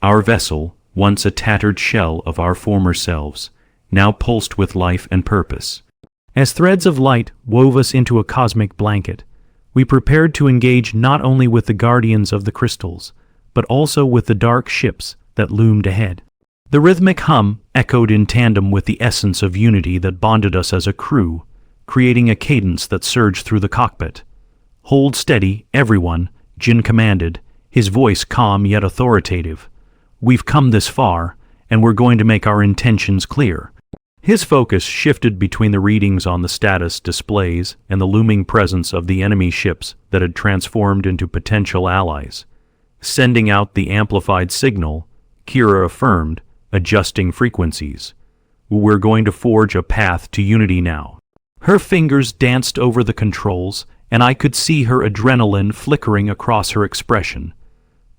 Our vessel, once a tattered shell of our former selves, now pulsed with life and purpose. As threads of light wove us into a cosmic blanket, we prepared to engage not only with the guardians of the crystals, but also with the dark ships that loomed ahead. The rhythmic hum echoed in tandem with the essence of unity that bonded us as a crew, creating a cadence that surged through the cockpit. Hold steady, everyone, Jin commanded, his voice calm yet authoritative. We've come this far, and we're going to make our intentions clear. His focus shifted between the readings on the status displays and the looming presence of the enemy ships that had transformed into potential allies. Sending out the amplified signal, Kira affirmed, adjusting frequencies. We're going to forge a path to unity now. Her fingers danced over the controls, and I could see her adrenaline flickering across her expression.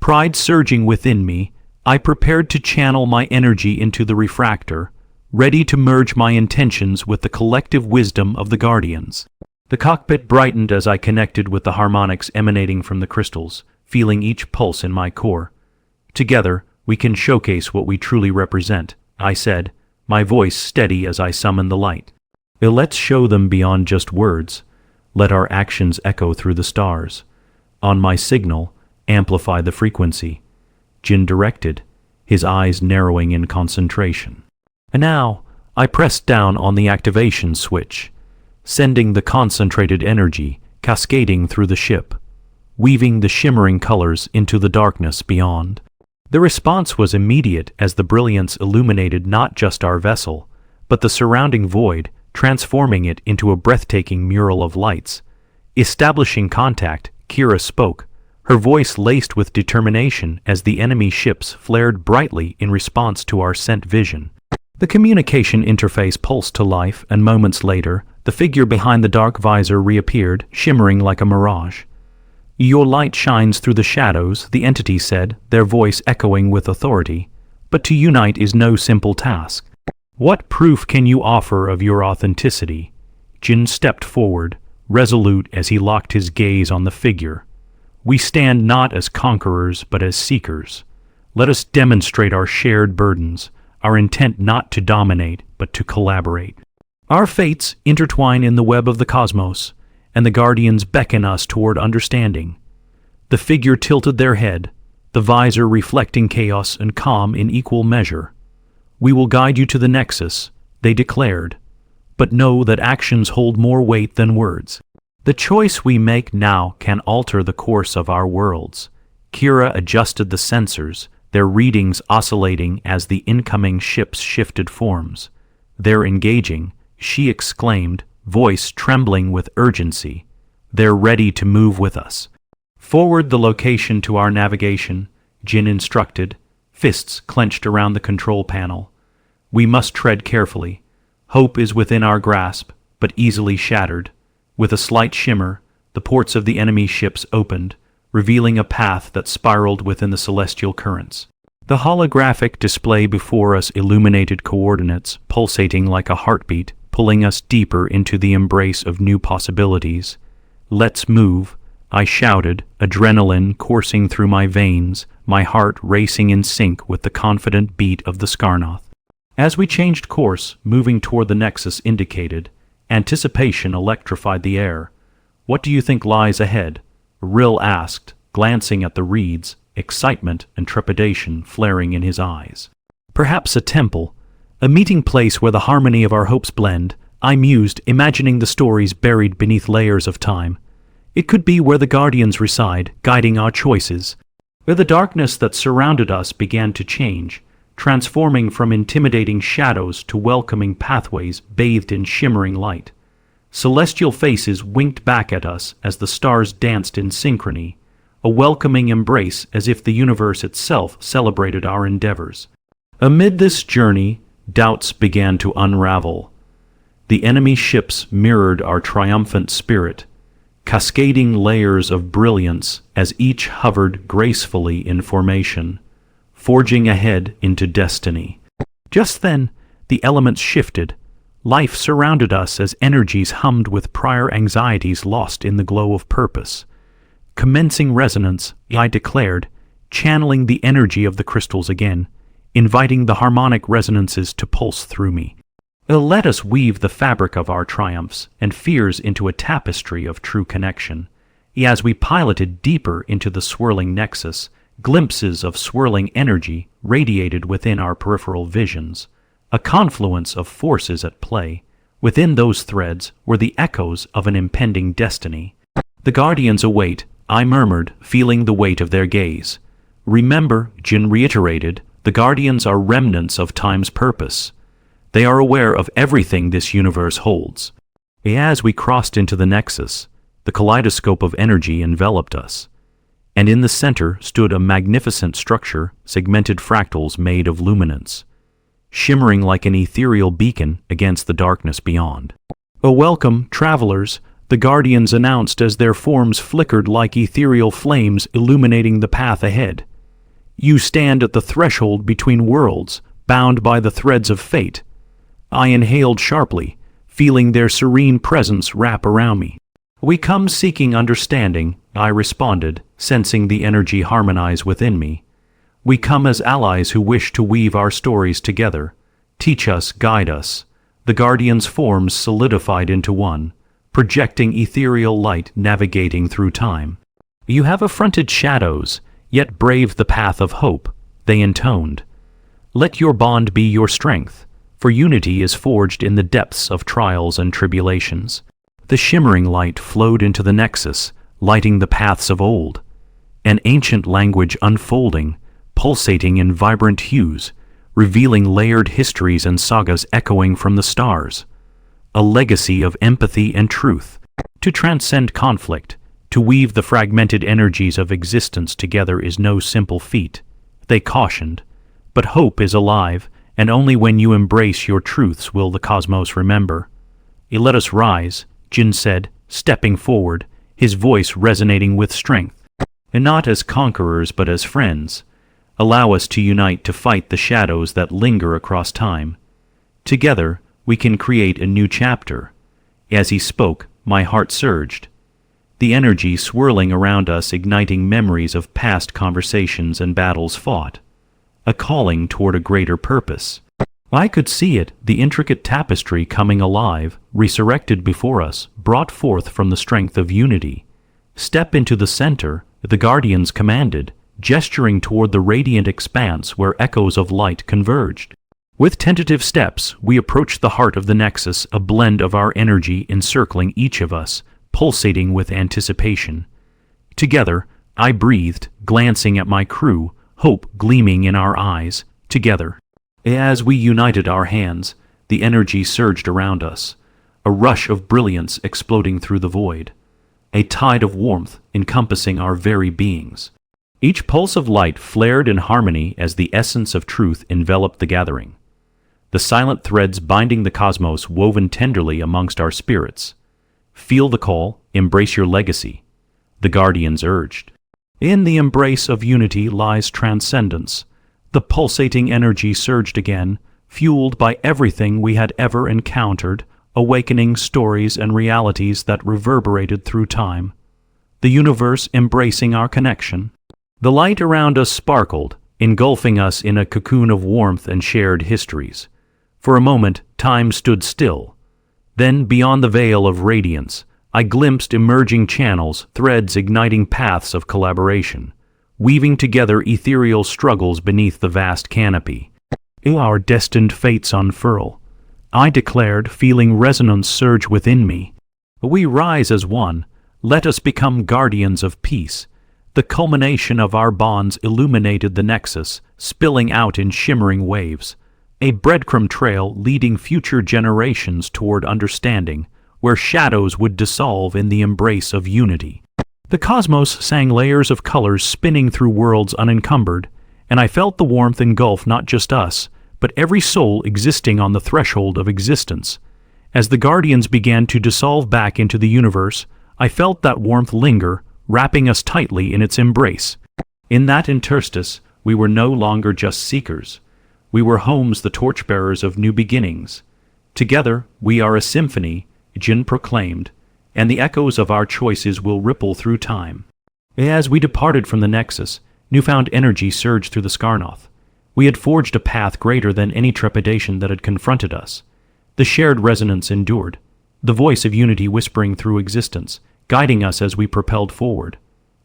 Pride surging within me, I prepared to channel my energy into the refractor, ready to merge my intentions with the collective wisdom of the Guardians. The cockpit brightened as I connected with the harmonics emanating from the crystals, feeling each pulse in my core. Together, we can showcase what we truly represent, I said, my voice steady as I summoned the light. Let's show them beyond just words. Let our actions echo through the stars. On my signal, amplify the frequency. Jin directed, his eyes narrowing in concentration. And now, I pressed down on the activation switch, sending the concentrated energy cascading through the ship, weaving the shimmering colors into the darkness beyond. The response was immediate as the brilliance illuminated not just our vessel, but the surrounding void, transforming it into a breathtaking mural of lights. Establishing contact, Kira spoke, her voice laced with determination as the enemy ships flared brightly in response to our sent vision. The communication interface pulsed to life, and moments later, the figure behind the dark visor reappeared, shimmering like a mirage. Your light shines through the shadows, the entity said, their voice echoing with authority. But to unite is no simple task. What proof can you offer of your authenticity? Jin stepped forward, resolute as he locked his gaze on the figure. We stand not as conquerors, but as seekers. Let us demonstrate our shared burdens, our intent not to dominate, but to collaborate. Our fates intertwine in the web of the cosmos, and the Guardians beckon us toward understanding. The figure tilted their head, the visor reflecting chaos and calm in equal measure. We will guide you to the nexus, they declared, but know that actions hold more weight than words. The choice we make now can alter the course of our worlds. Kira adjusted the sensors, their readings oscillating as the incoming ships shifted forms. They're engaging, she exclaimed, voice trembling with urgency. "They're ready to move with us." "Forward the location to our navigation," Jin instructed, fists clenched around the control panel. "We must tread carefully. Hope is within our grasp, but easily shattered." With a slight shimmer, the ports of the enemy ships opened, revealing a path that spiraled within the celestial currents. The holographic display before us illuminated coordinates, pulsating like a heartbeat, pulling us deeper into the embrace of new possibilities. "Let's move," I shouted, adrenaline coursing through my veins, my heart racing in sync with the confident beat of the Skarnoth. As we changed course, moving toward the Nexus indicated, anticipation electrified the air. "What do you think lies ahead?" Rill asked, glancing at the reeds, excitement and trepidation flaring in his eyes. "Perhaps a temple, a meeting place where the harmony of our hopes blend," I mused, imagining the stories buried beneath layers of time. "It could be where the Guardians reside, guiding our choices." Where the darkness that surrounded us began to change, transforming from intimidating shadows to welcoming pathways bathed in shimmering light. Celestial faces winked back at us as the stars danced in synchrony, a welcoming embrace as if the universe itself celebrated our endeavors. Amid this journey, doubts began to unravel. The enemy ships mirrored our triumphant spirit, cascading layers of brilliance as each hovered gracefully in formation, forging ahead into destiny. Just then, the elements shifted. Life surrounded us as energies hummed with prior anxieties lost in the glow of purpose. Commencing resonance, I declared, channeling the energy of the crystals again, inviting the harmonic resonances to pulse through me. Let us weave the fabric of our triumphs and fears into a tapestry of true connection. As we piloted deeper into the swirling nexus, glimpses of swirling energy radiated within our peripheral visions, a confluence of forces at play. Within those threads were the echoes of an impending destiny. "The Guardians await," I murmured, feeling the weight of their gaze. "Remember," Jin reiterated, "the Guardians are remnants of time's purpose. They are aware of everything this universe holds." As we crossed into the nexus, the kaleidoscope of energy enveloped us, and in the center stood a magnificent structure, segmented fractals made of luminance, shimmering like an ethereal beacon against the darkness beyond. "A welcome, travelers," the Guardians announced as their forms flickered like ethereal flames illuminating the path ahead. "You stand at the threshold between worlds, bound by the threads of fate." I inhaled sharply, feeling their serene presence wrap around me. "We come seeking understanding," I responded, sensing the energy harmonize within me. "We come as allies who wish to weave our stories together. Teach us, guide us." The Guardian's forms solidified into one, projecting ethereal light navigating through time. "You have affronted shadows, yet braved the path of hope," they intoned. "Let your bond be your strength, for unity is forged in the depths of trials and tribulations." The shimmering light flowed into the nexus, lighting the paths of old, an ancient language unfolding, pulsating in vibrant hues, revealing layered histories and sagas echoing from the stars. A legacy of empathy and truth. To transcend conflict, to weave the fragmented energies of existence together is no simple feat, they cautioned. But hope is alive, and only when you embrace your truths will the cosmos remember. "Let us rise," Jin said, stepping forward, his voice resonating with strength. "And not as conquerors but as friends. Allow us to unite to fight the shadows that linger across time. Together, we can create a new chapter." As he spoke, my heart surged, the energy swirling around us igniting memories of past conversations and battles fought, a calling toward a greater purpose. I could see it, the intricate tapestry coming alive, resurrected before us, brought forth from the strength of unity. "Step into the center," the Guardians commanded, gesturing toward the radiant expanse where echoes of light converged. With tentative steps, we approached the heart of the nexus, a blend of our energy encircling each of us, pulsating with anticipation. Together, I breathed, glancing at my crew, hope gleaming in our eyes. Together. As we united our hands, the energy surged around us, a rush of brilliance exploding through the void, a tide of warmth encompassing our very beings. Each pulse of light flared in harmony as the essence of truth enveloped the gathering, the silent threads binding the cosmos woven tenderly amongst our spirits. Feel the call, embrace your legacy, the guardians urged. In the embrace of unity lies transcendence. The pulsating energy surged again, fueled by everything we had ever encountered, awakening stories and realities that reverberated through time, the universe embracing our connection. The light around us sparkled, engulfing us in a cocoon of warmth and shared histories. For a moment, time stood still. Then, beyond the veil of radiance, I glimpsed emerging channels, threads igniting paths of collaboration, weaving together ethereal struggles beneath the vast canopy. Our destined fates unfurl, I declared, feeling resonance surge within me. We rise as one. Let us become guardians of peace. The culmination of our bonds illuminated the nexus, spilling out in shimmering waves, a breadcrumb trail leading future generations toward understanding, where shadows would dissolve in the embrace of unity. The cosmos sang layers of colors spinning through worlds unencumbered, and I felt the warmth engulf not just us, but every soul existing on the threshold of existence. As the guardians began to dissolve back into the universe, I felt that warmth linger, wrapping us tightly in its embrace. In that interstice, we were no longer just seekers. We were homes, the torchbearers of new beginnings. Together, we are a symphony, Jin proclaimed, and the echoes of our choices will ripple through time. As we departed from the Nexus, newfound energy surged through the Skarnoth. We had forged a path greater than any trepidation that had confronted us. The shared resonance endured, the voice of unity whispering through existence, guiding us as we propelled forward.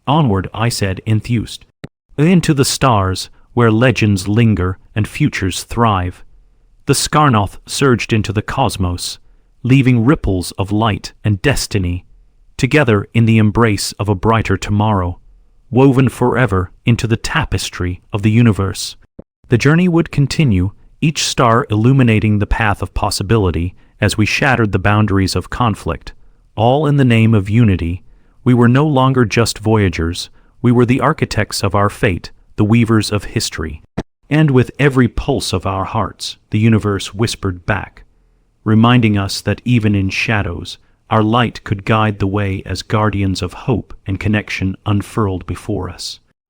Onward, I said, enthused. Into the stars, where legends linger and futures thrive. The Skarnoth surged into the cosmos, leaving ripples of light and destiny, together in the embrace of a brighter tomorrow, woven forever into the tapestry of the universe. The journey would continue, each star illuminating the path of possibility as we shattered the boundaries of conflict, all in the name of unity. We were no longer just voyagers, we were the architects of our fate, the weavers of history. And with every pulse of our hearts, the universe whispered back, reminding us that even in shadows, our light could guide the way as guardians of hope and connection unfurled before us.